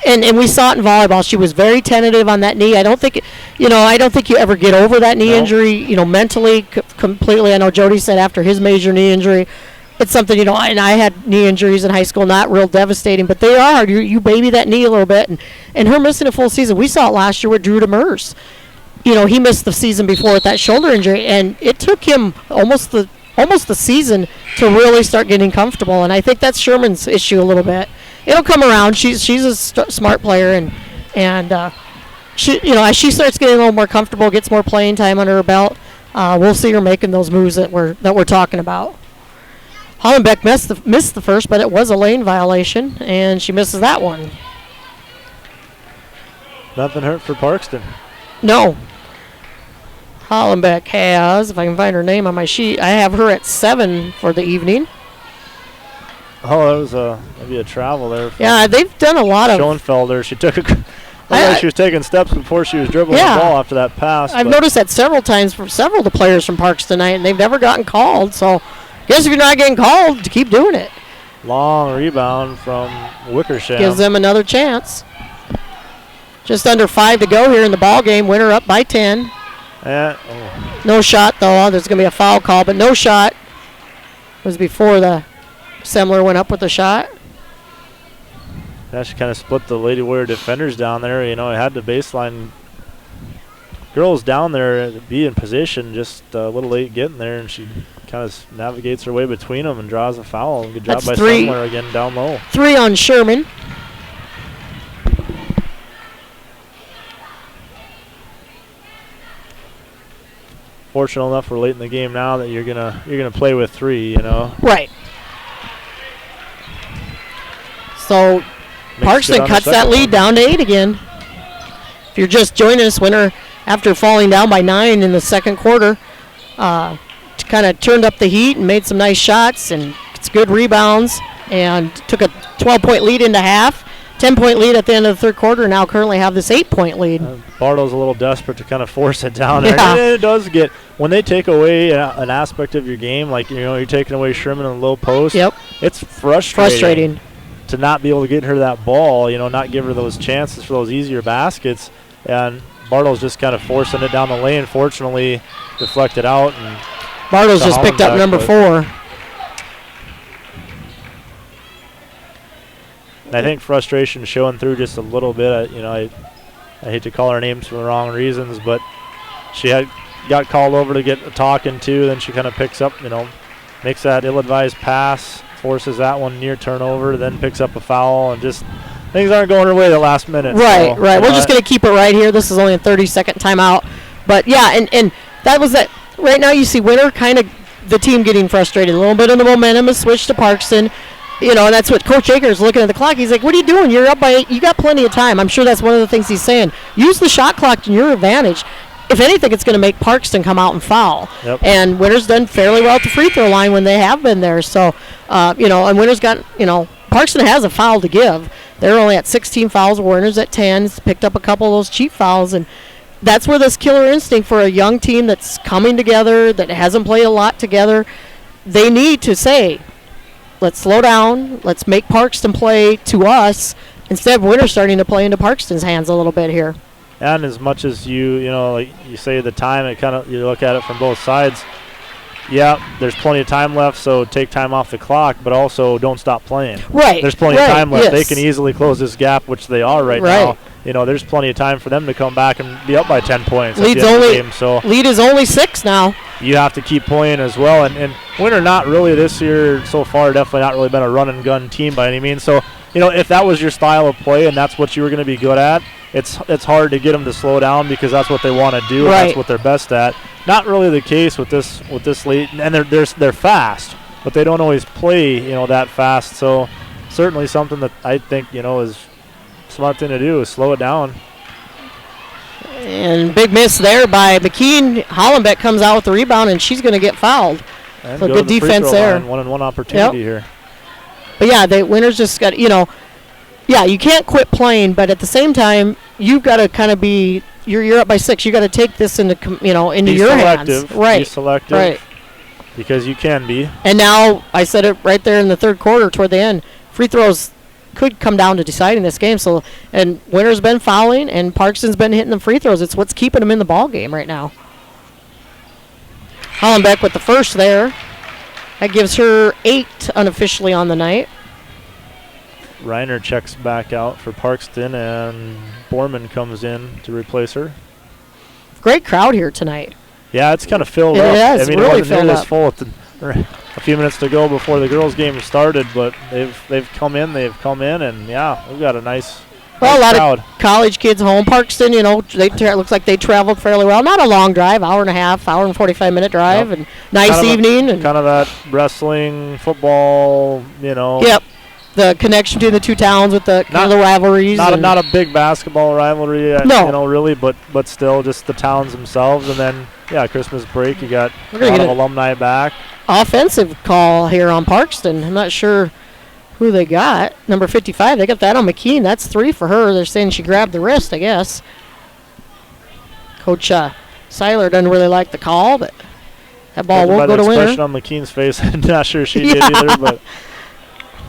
Speaker 8: And we saw it in volleyball. She was very tentative on that knee. I don't think you ever get over that knee injury, mentally completely. I know Jody said after his major knee injury, it's something, and I had knee injuries in high school, not real devastating, but they are. You baby that knee a little bit, and her missing a full season. We saw it last year with Drew Demers. He missed the season before with that shoulder injury, and it took him almost the season to really start getting comfortable. And I think that's Sherman's issue a little bit. It'll come around. She's a smart player, and she, as she starts getting a little more comfortable, gets more playing time under her belt, we'll see her making those moves that we're talking about. Hollenbeck missed the first, but it was a lane violation, and she misses that one.
Speaker 2: Nothing hurt for Parkston.
Speaker 8: No. Hollenbeck has, if I can find her name on my sheet, I have her at 7 for the evening.
Speaker 2: Oh, that was maybe a travel there.
Speaker 8: Yeah, they've done a lot of.
Speaker 2: Schoenfelder. She took she was taking steps before she was dribbling the ball after that pass.
Speaker 8: I've noticed that several times from several of the players from Parks tonight, and they've never gotten called. So, I guess if you're not getting called, to keep doing it.
Speaker 2: Long rebound from Wickersham.
Speaker 8: Gives them another chance. Just under 5 to go here in the ball game. Winner up by 10. No shot, though. There's going to be a foul call, but no shot. It was before the Semler went up with the shot.
Speaker 2: Yeah, she kind of split the Lady Warrior defenders down there. It had the baseline girls down there to be in position, just a little late getting there, and she kind of navigates her way between them and draws a foul. Good job by Semler again down low.
Speaker 8: 3 on Sherman.
Speaker 2: Fortunate enough we're late in the game now that you're gonna play with 3,
Speaker 8: Right. So Parkston cuts that lead down to 8 again. If you're just joining us, Winter, after falling down by 9 in the second quarter, kind of turned up the heat and made some nice shots and it's good rebounds and took a 12-point lead into half. 10-point lead at the end of the third quarter, now currently have this 8-point lead.
Speaker 2: Bartle's a little desperate to kind of force it down there.
Speaker 8: Yeah.
Speaker 2: And it does get, when they take away an aspect of your game, like, you're taking away Sherman in the low post, it's frustrating to not be able to get her that ball, not give her those chances for those easier baskets. And Bartle's just kind of forcing it down the lane, fortunately deflected out. And
Speaker 8: Bartle's just picked up number 4.
Speaker 2: And I think frustration showing through just a little bit. I hate to call her names for the wrong reasons, but she got called over to get a talking to. Then she kind of picks up, makes that ill-advised pass, forces that one near turnover, then picks up a foul, and just things aren't going her way the last minute.
Speaker 8: Right. We're just going to keep it right here. This is only a 30-second timeout. But, yeah, and that was that. Right now you see Winter kind of the team getting frustrated. A little bit of the momentum has switched to Parkston. And that's what Coach Akers looking at the clock. He's like, what are you doing? You're up by 8. You got plenty of time. I'm sure that's one of the things he's saying. Use the shot clock to your advantage. If anything, it's going to make Parkston come out and foul.
Speaker 2: Yep.
Speaker 8: And Winter's done fairly well at the free throw line when they have been there. So, and Winter's got, Parkston has a foul to give. They're only at 16 fouls. Winter's at 10. He's picked up a couple of those cheap fouls. And that's where this killer instinct for a young team that's coming together, that hasn't played a lot together, they need to say, let's slow down. Let's make Parkston play to us instead of Winter starting to play into Parkston's hands a little bit here.
Speaker 2: And as much as like you say the time, you look at it from both sides. Yeah, there's plenty of time left, so take time off the clock, but also don't stop playing.
Speaker 8: Right.
Speaker 2: There's plenty of time left.
Speaker 8: Yes.
Speaker 2: They can easily close this gap, which they are right now. There's plenty of time for them to come back and be up by 10 points at the end of the game. So
Speaker 8: lead is only 6 now.
Speaker 2: You have to keep playing as well. And Winter not really this year so far, definitely not really been a run-and-gun team by any means. So, if that was your style of play and that's what you were going to be good at, it's hard to get them to slow down because that's what they want to do and that's what they're best at. Not really the case with this late. And they're fast, but they don't always play, that fast. So certainly something that I think, is smart thing to do is slow it down.
Speaker 8: And big miss there by McKean. Hollenbeck comes out with the rebound, and she's going to get fouled.
Speaker 2: And
Speaker 8: so good defense there.
Speaker 2: One-on-one opportunity here.
Speaker 8: But, yeah, the Winners just got, you can't quit playing, but at the same time, you've got to kind of be, you're up by 6. You got to take this into your hands. Right.
Speaker 2: Be selective.
Speaker 8: Right.
Speaker 2: Because you can be.
Speaker 8: And now, I said it right there in the third quarter toward the end, free throws could come down to deciding this game. So, and Winter's been fouling, and Parkston's been hitting the free throws. It's what's keeping them in the ball game right now. Hollenbeck with the first there. That gives her 8 unofficially on the night.
Speaker 2: Reiner checks back out for Parkston, and Borman comes in to replace her.
Speaker 8: Great crowd here tonight.
Speaker 2: Yeah, it's kind of filled
Speaker 8: up.
Speaker 2: I
Speaker 8: It's
Speaker 2: mean,
Speaker 8: really
Speaker 2: it wasn't nearly as
Speaker 8: filled
Speaker 2: full a few minutes to go before the girls' game started, but they've come in, and yeah, we've got a nice.
Speaker 8: Well, a lot
Speaker 2: crowd.
Speaker 8: of college kids home. Parkston, looks like they traveled fairly well. Not a long drive, hour and a half, hour and 45-minute drive, and nice
Speaker 2: kind
Speaker 8: evening.
Speaker 2: Kind of that wrestling, football,
Speaker 8: Yep. The connection between the two towns with the kind of the rivalries.
Speaker 2: Not a big basketball rivalry, really, but still just the towns themselves. And then, Christmas break, you got a lot of alumni back.
Speaker 8: Offensive call here on Parkston. I'm not sure who they got. Number 55, they got that on McKean. That's 3 for her. They're saying she grabbed the wrist, I guess. Coach Seiler doesn't really like the call, but that ball will go to winner.
Speaker 2: Expression on McKean's face, I'm not sure she did either, but.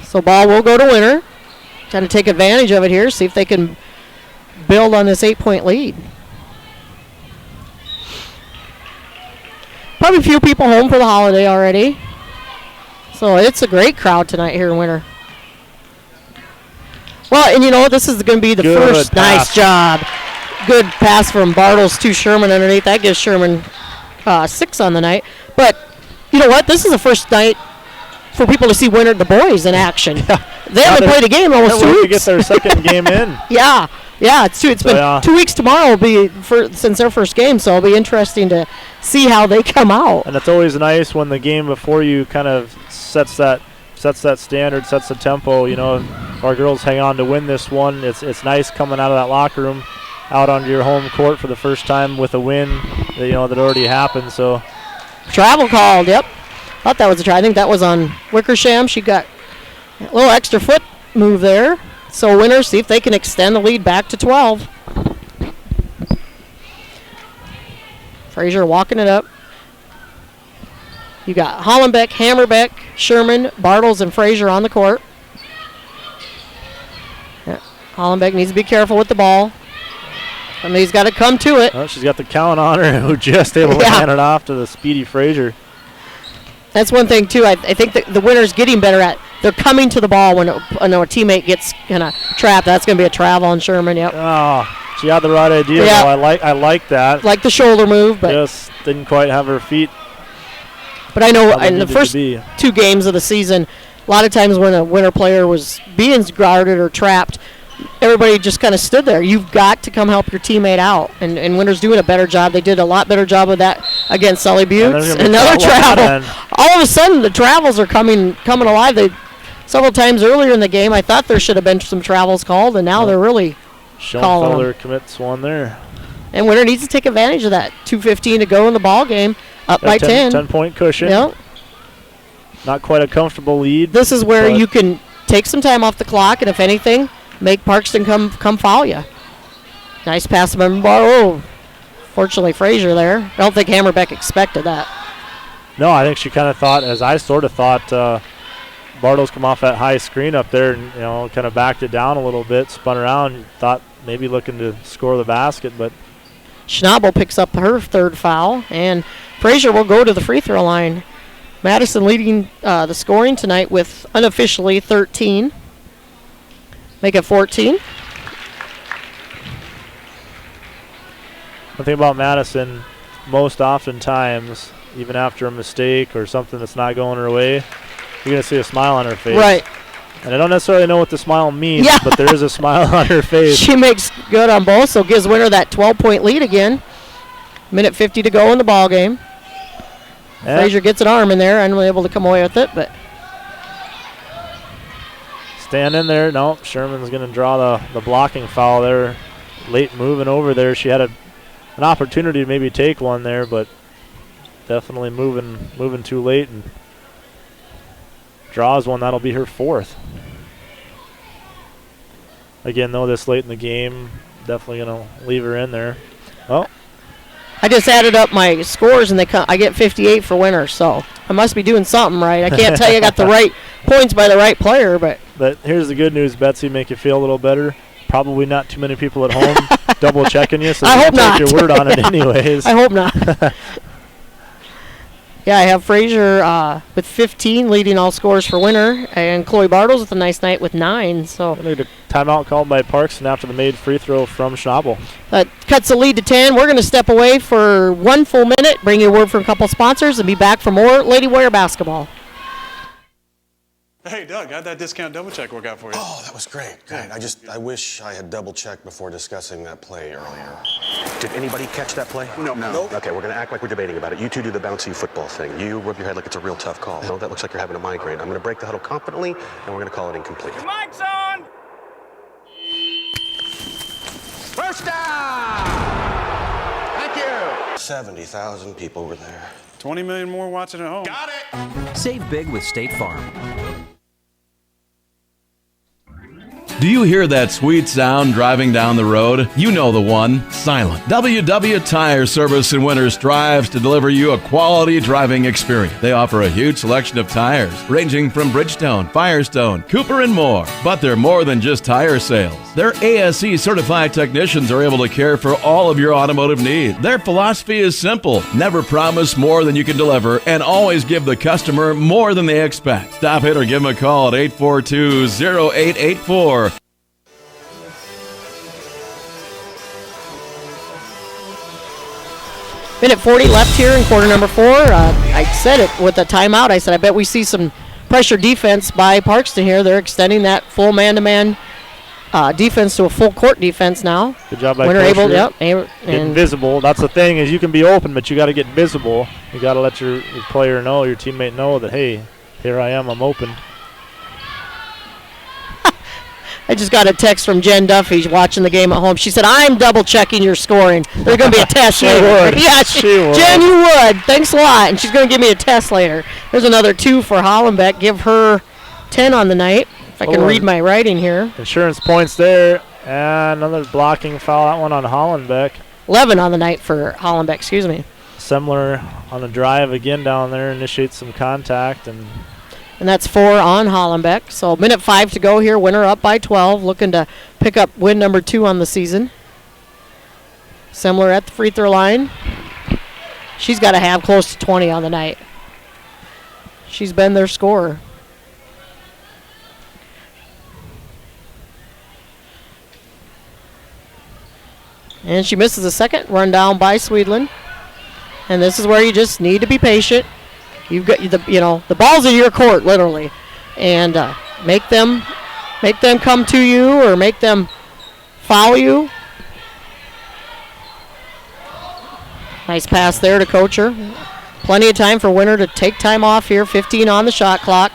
Speaker 8: So ball will go to winner. Trying to take advantage of it here, see if they can build on this 8-point lead. Probably a few people home for the holiday already. So it's a great crowd tonight here in Winter. Well, and this is going to be the first. Nice job. Good pass from Bartles to Sherman underneath. That gives Sherman 6 on the night. But you know what? This is the first night for people to see Winter, the boys, in action. They haven't played a game in almost 2 weeks.
Speaker 2: To get their second game in.
Speaker 8: Yeah, it's been 2 weeks tomorrow will be since their first game, so it'll be interesting to see how they come out.
Speaker 2: And it's always nice when the game before you kind of sets that standard, sets the tempo. If our girls hang on to win this one, it's nice coming out of that locker room, out onto your home court for the first time with a win that already happened. So
Speaker 8: travel called. Yep. Thought that was a try. I think that was on Wickersham. She got a little extra foot move there. So Winner, see if they can extend the lead back to 12. Frazier walking it up. You got Hollenbeck, Hammerbeck, Sherman, Bartles, and Frazier on the court. Yeah. Hollenbeck needs to be careful with the ball. Somebody's got to come to it.
Speaker 2: Well, she's got the count on her, who just able to hand it off to the speedy Frazier.
Speaker 8: That's one thing, too. I think the Winner's getting better at. They're coming to the ball when a teammate gets kind of trapped. That's going to be a travel on Sherman, yep.
Speaker 2: Oh, she had the right idea,
Speaker 8: yeah.
Speaker 2: though. I like that.
Speaker 8: Like the shoulder move, but
Speaker 2: just didn't quite have her feet.
Speaker 8: But I know in the first 2 games of the season, a lot of times when a Winner player was being guarded or trapped, everybody just kind of stood there. You've got to come help your teammate out. And Winter's doing a better job. They did a lot better job of that against Sully Buttes. Another travel. All of a sudden, the travels are coming alive. Several times earlier in the game, I thought there should have been some travels called, and now they're really calling them.
Speaker 2: Commits one there.
Speaker 8: And Winter needs to take advantage of that. 2:15 to go in the ball game, up by 10.
Speaker 2: 10-point cushion.
Speaker 8: Yep.
Speaker 2: Not quite a comfortable lead.
Speaker 8: This is where you can take some time off the clock, and if anything, make Parkston come foul you. Nice pass from Barrow. Fortunately, Frazier there. I don't think Hammerbeck expected that.
Speaker 2: No, I think she kind of thought, as I sort of thought, Bartles come off that high screen up there and kind of backed it down a little bit, spun around, thought maybe looking to score the basket, but
Speaker 8: Schnabel picks up her 3rd foul, and Frazier will go to the free throw line. Madison leading the scoring tonight with unofficially 13. Make it 14.
Speaker 2: One thing about Madison, most oftentimes, even after a mistake or something that's not going her way, you're going to see a smile on her face.
Speaker 8: Right.
Speaker 2: And I don't necessarily know what the smile means, but there is a smile on her face.
Speaker 8: She makes good on both, so gives Winter that 12-point lead again. Minute 50 to go in the ball game. Frazier gets an arm in there, unable to come away with it, but
Speaker 2: stand in there. No, Sherman's going to draw the blocking foul there. Late moving over there. She had an opportunity to maybe take one there, but definitely moving too late and draws one. That'll be her 4th. Again, though, this late in the game, definitely going to leave her in there. Oh.
Speaker 8: I just added up my scores, and I get 58 for Winter, so I must be doing something right. I can't tell you I got the right points by the right player, but
Speaker 2: here's the good news, Betsy, make you feel a little better. Probably not too many people at home double-checking you, so
Speaker 8: I hope not.
Speaker 2: Take your word on it anyways.
Speaker 8: I hope not. Yeah, I have Frazier with 15 leading all scores for Winter, and Chloe Bartles with a nice night with 9. So
Speaker 2: I need a timeout called by Parkston after the made free throw from Schnabel.
Speaker 8: That cuts the lead to 10. We're going to step away for 1 full minute, bring you a word from a couple sponsors, and be back for more Lady Warrior basketball.
Speaker 4: Hey, Doug, how'd that discount double check work out for you?
Speaker 7: Oh, that was great. I wish I had double checked before discussing that play earlier. Did anybody catch that play?
Speaker 4: No.
Speaker 7: Okay, we're going to act like we're debating about it. You two do the bouncy football thing. You rub your head like it's a real tough call. No, that looks like you're having a migraine. I'm going to break the huddle confidently, and we're going to call it incomplete.
Speaker 4: Your mic's on! First down! Thank you!
Speaker 7: 70,000 people were there.
Speaker 4: 20 million more watching at home. Got it!
Speaker 9: Save big with State Farm.
Speaker 10: Do you hear that sweet sound driving down the road? You know the one, silent. WW Tire Service in Winter strives to deliver you a quality driving experience. They offer a huge selection of tires, ranging from Bridgestone, Firestone, Cooper, and more. But they're more than just tire sales. Their ASE certified technicians are able to care for all of your automotive needs. Their philosophy is simple: never promise more than you can deliver, and always give the customer more than they expect. Stop it or give them a call at 842-0884.
Speaker 8: Minute 40 left here in quarter number 4. I said it with a timeout. I said I bet we see some pressure defense by Parkston here. They're extending that full man-to-man defense to a full court defense now.
Speaker 2: Good job by
Speaker 8: Winter able,
Speaker 2: getting visible. That's the thing, is you can be open, but you got to get visible. You got to let your player know, your teammate know that, hey, here I am, I'm open.
Speaker 8: I just got a text from Jen Duffy watching the game at home. She said, I'm double-checking your scoring. There's going to be a test later.
Speaker 2: Would.
Speaker 8: Yeah,
Speaker 2: she would.
Speaker 8: Jen, you would. Thanks a lot. And she's going to give me a test later. There's another 2 for Hollenbeck. Give her 10 on the night. If I can read my writing here.
Speaker 2: Insurance points there. And another blocking foul. That one on Hollenbeck.
Speaker 8: 11 on the night for Hollenbeck, excuse me.
Speaker 2: Semler on a drive again down there. Initiates some contact. And
Speaker 8: that's 4 on Hollenbeck. So minute 5 to go here. Winter up by 12. Looking to pick up win number 2 on the season. Semler at the free throw line. She's got to have close to 20 on the night. She's been their scorer. And she misses a second. Run down by Swedlund. And this is where you just need to be patient. You've got the balls in your court, literally, and make them come to you or make them foul you. Nice pass there to Kocher. Plenty of time for Winter to take time off here. 15 on the shot clock,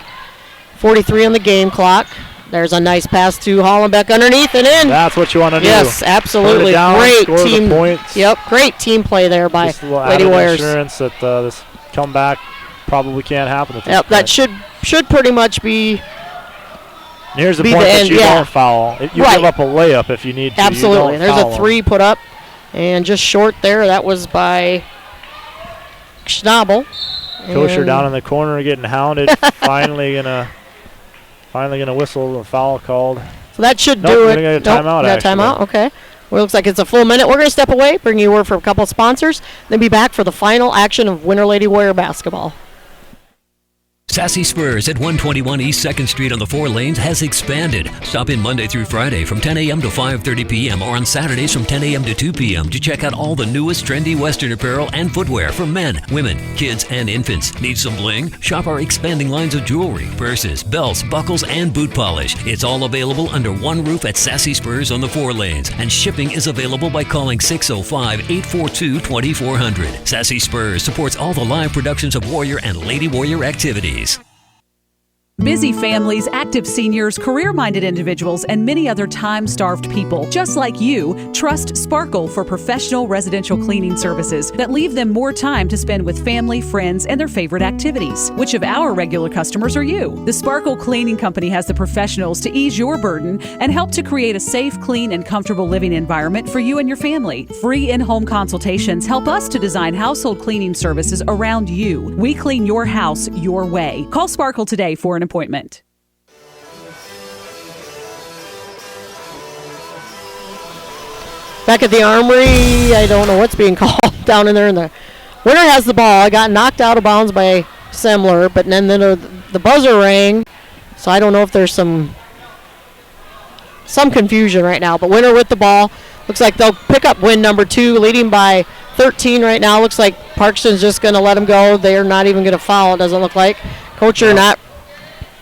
Speaker 8: 43 on the game clock. There's a nice pass to Hollenbeck underneath and in.
Speaker 2: That's what you want to do.
Speaker 8: Yes, absolutely.
Speaker 2: Down,
Speaker 8: great
Speaker 2: score
Speaker 8: team.
Speaker 2: The points.
Speaker 8: Yep, great team play there by Lady Warriors.
Speaker 2: Assurance that this comeback probably can't happen at this
Speaker 8: point. That should pretty much be.
Speaker 2: Here's the point that you don't foul. You give up a layup if you need to.
Speaker 8: Absolutely. There's a 3 put up, and just short there. That was by Schnabel.
Speaker 2: Kosher down in the corner getting hounded. finally gonna whistle the foul called.
Speaker 8: So that should do it.
Speaker 2: Get a timeout.
Speaker 8: Got a timeout. Okay. Well, it looks like it's a full minute. We're going to step away, bring you a word from a couple of sponsors, then be back for the final action of Winter Lady Warrior basketball.
Speaker 13: Sassy Spurs at 121 East 2nd Street on the 4 lanes has expanded. Stop in Monday through Friday from 10 a.m. to 5:30 p.m. or on Saturdays from 10 a.m. to 2 p.m. to check out all the newest trendy Western apparel and footwear for men, women, kids, and infants. Need some bling? Shop our expanding lines of jewelry, purses, belts, buckles, and boot polish. It's all available under one roof at Sassy Spurs on the 4 lanes, and shipping is available by calling 605-842-2400. Sassy Spurs supports all the live productions of Warrior and Lady Warrior activities.
Speaker 11: Busy families, active seniors, career-minded individuals, and many other time-starved people, just like you, trust Sparkle for professional residential cleaning services that leave them more time to spend with family, friends, and their favorite activities. Which of our regular customers are you? The Sparkle Cleaning Company has the professionals to ease your burden and help to create a safe, clean, and comfortable living environment for you and your family. Free in-home consultations help us to design household cleaning services around you. We clean your house your way. Call Sparkle today for an appointment.
Speaker 8: Back at the Armory, I don't know what's being called down in there in the Winter has the ball. I got knocked out of bounds by Semler, but then the buzzer rang, so I don't know if there's some confusion right now. But Winter with the ball. Looks like they'll pick up win number 2, leading by 13 right now. Looks like Parkston's just going to let them go. They're not even going to foul, it doesn't look like. Coacher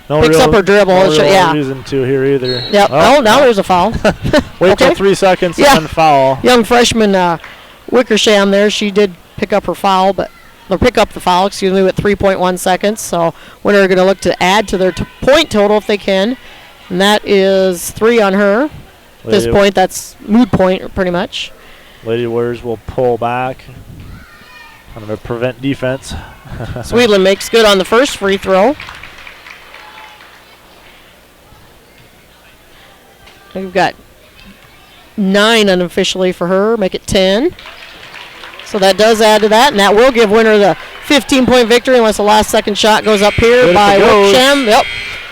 Speaker 8: picks up her dribble.
Speaker 2: No reason to here either.
Speaker 8: Yep. Oh, now there's a foul.
Speaker 2: Wait till 3 seconds and then foul.
Speaker 8: Young freshman Wickersham there. She did pick up her foul, pick up the foul, with 3.1 seconds. So Winter are going to look to add to their point total if they can. And that is 3 on her. At this point, that's moot point pretty much.
Speaker 2: Lady Warriors will pull back. Kind of a prevent defense.
Speaker 8: Sweetland makes good on the first free throw. We've got 9 unofficially for her, make it 10. So that does add to that, and that will give Winter the 15-point victory unless the last second shot goes up here by Wickersham. Yep.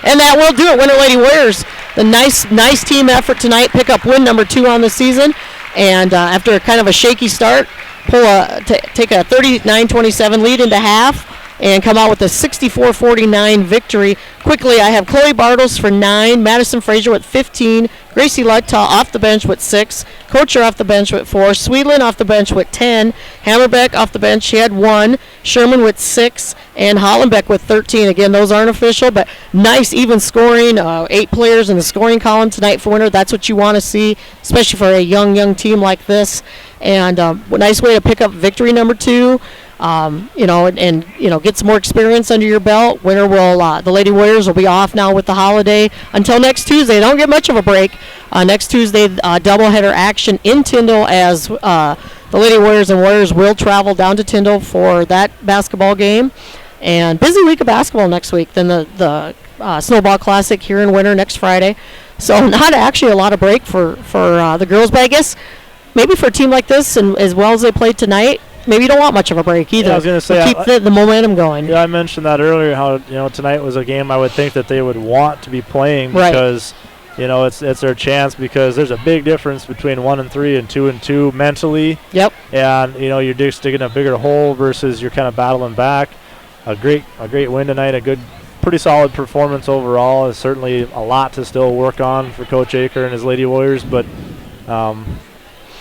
Speaker 8: And that will do it. Winter Lady Warriors, the nice team effort tonight, pick up win number 2 on the season. And after kind of a shaky start, take a 39-27 lead into half and come out with a 64-49 victory. Quickly, I have Chloe Bartles for 9, Madison Frazier with 15, Gracie Lugtaw off the bench with 6, Kocher off the bench with 4, Sweetland off the bench with 10, Hammerbeck off the bench, she had 1, Sherman with 6, and Hollenbeck with 13. Again, those aren't official, but nice even scoring. 8 players in the scoring column tonight for Winter. That's what you want to see, especially for a young team like this. And a nice way to pick up victory number 2. Get some more experience under your belt. Winter will, the Lady Warriors will be off now with the holiday until next Tuesday. They don't get much of a break. Next Tuesday, doubleheader action in Tyndall as the Lady Warriors and Warriors will travel down to Tyndall for that basketball game. And busy week of basketball next week. Then the Snowball Classic here in Winter next Friday. So not actually a lot of break for the girls, but I guess maybe for a team like this and as well as they played tonight, maybe you don't want much of a break either.
Speaker 2: Yeah, I was going to say,
Speaker 8: keep the momentum going.
Speaker 2: Yeah, I mentioned that earlier. How tonight was a game I would think that they would want to be playing because it's their chance, because there's a big difference between 1-3 and 2-2 mentally.
Speaker 8: Yep.
Speaker 2: And you're just digging a bigger hole versus you're kind of battling back. A great win tonight. A pretty solid performance overall. Is certainly a lot to still work on for Coach Aker and his Lady Warriors, but.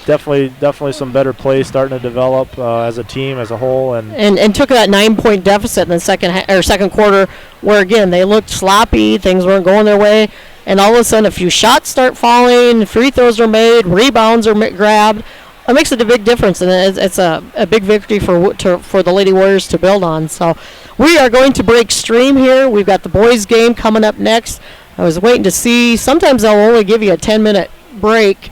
Speaker 2: Definitely some better play starting to develop as a team as a whole, and
Speaker 8: took that 9-point deficit in the second quarter, where again they looked sloppy, things weren't going their way, and all of a sudden a few shots start falling, free throws are made, rebounds are grabbed. It makes it a big difference, and it's a big victory for the Lady Warriors to build on. So we are going to break stream here. We've got the boys game coming up next. I was waiting to see. Sometimes they'll only give you a 10-minute break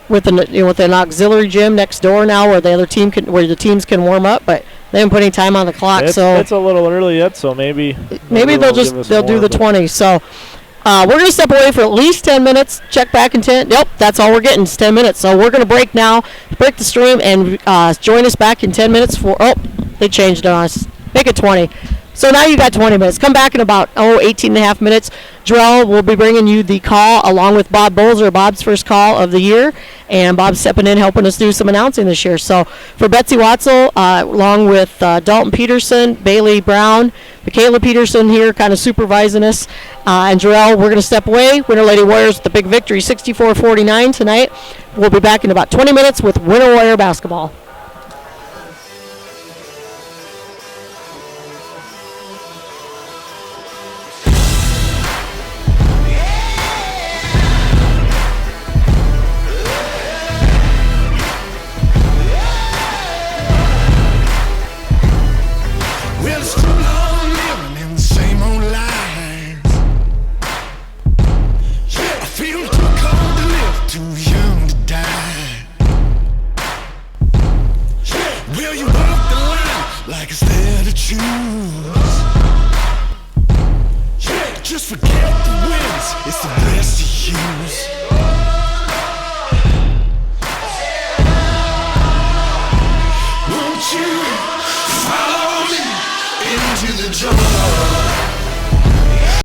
Speaker 8: with an auxiliary gym next door now, where the teams can warm up, but they haven't put any time on the clock.
Speaker 2: It's a little early yet, so maybe
Speaker 8: they'll do the 20. So we're going to step away for at least 10 minutes. Check back in 10. Nope, that's all we're getting is 10 minutes. So we're going to break now, break the stream, and join us back in 10 minutes for. Oh, they changed on us. Make it 20. So now you got 20 minutes. Come back in about 18 and a half minutes. Drell will be bringing you the call along with Bob Bolzer, Bob's first call of the year. And Bob's stepping in, helping us do some announcing this year. So for Betsy Watzel, along with Dalton Peterson, Bailey Brown, Michaela Peterson here kind of supervising us, and Drell, we're going to step away. Winter Lady Warriors with the big victory, 64-49 tonight. We'll be back in about 20 minutes with Winter Warrior basketball.
Speaker 9: Just forget the wins, it's the best to use. Won't you follow me into the jungle?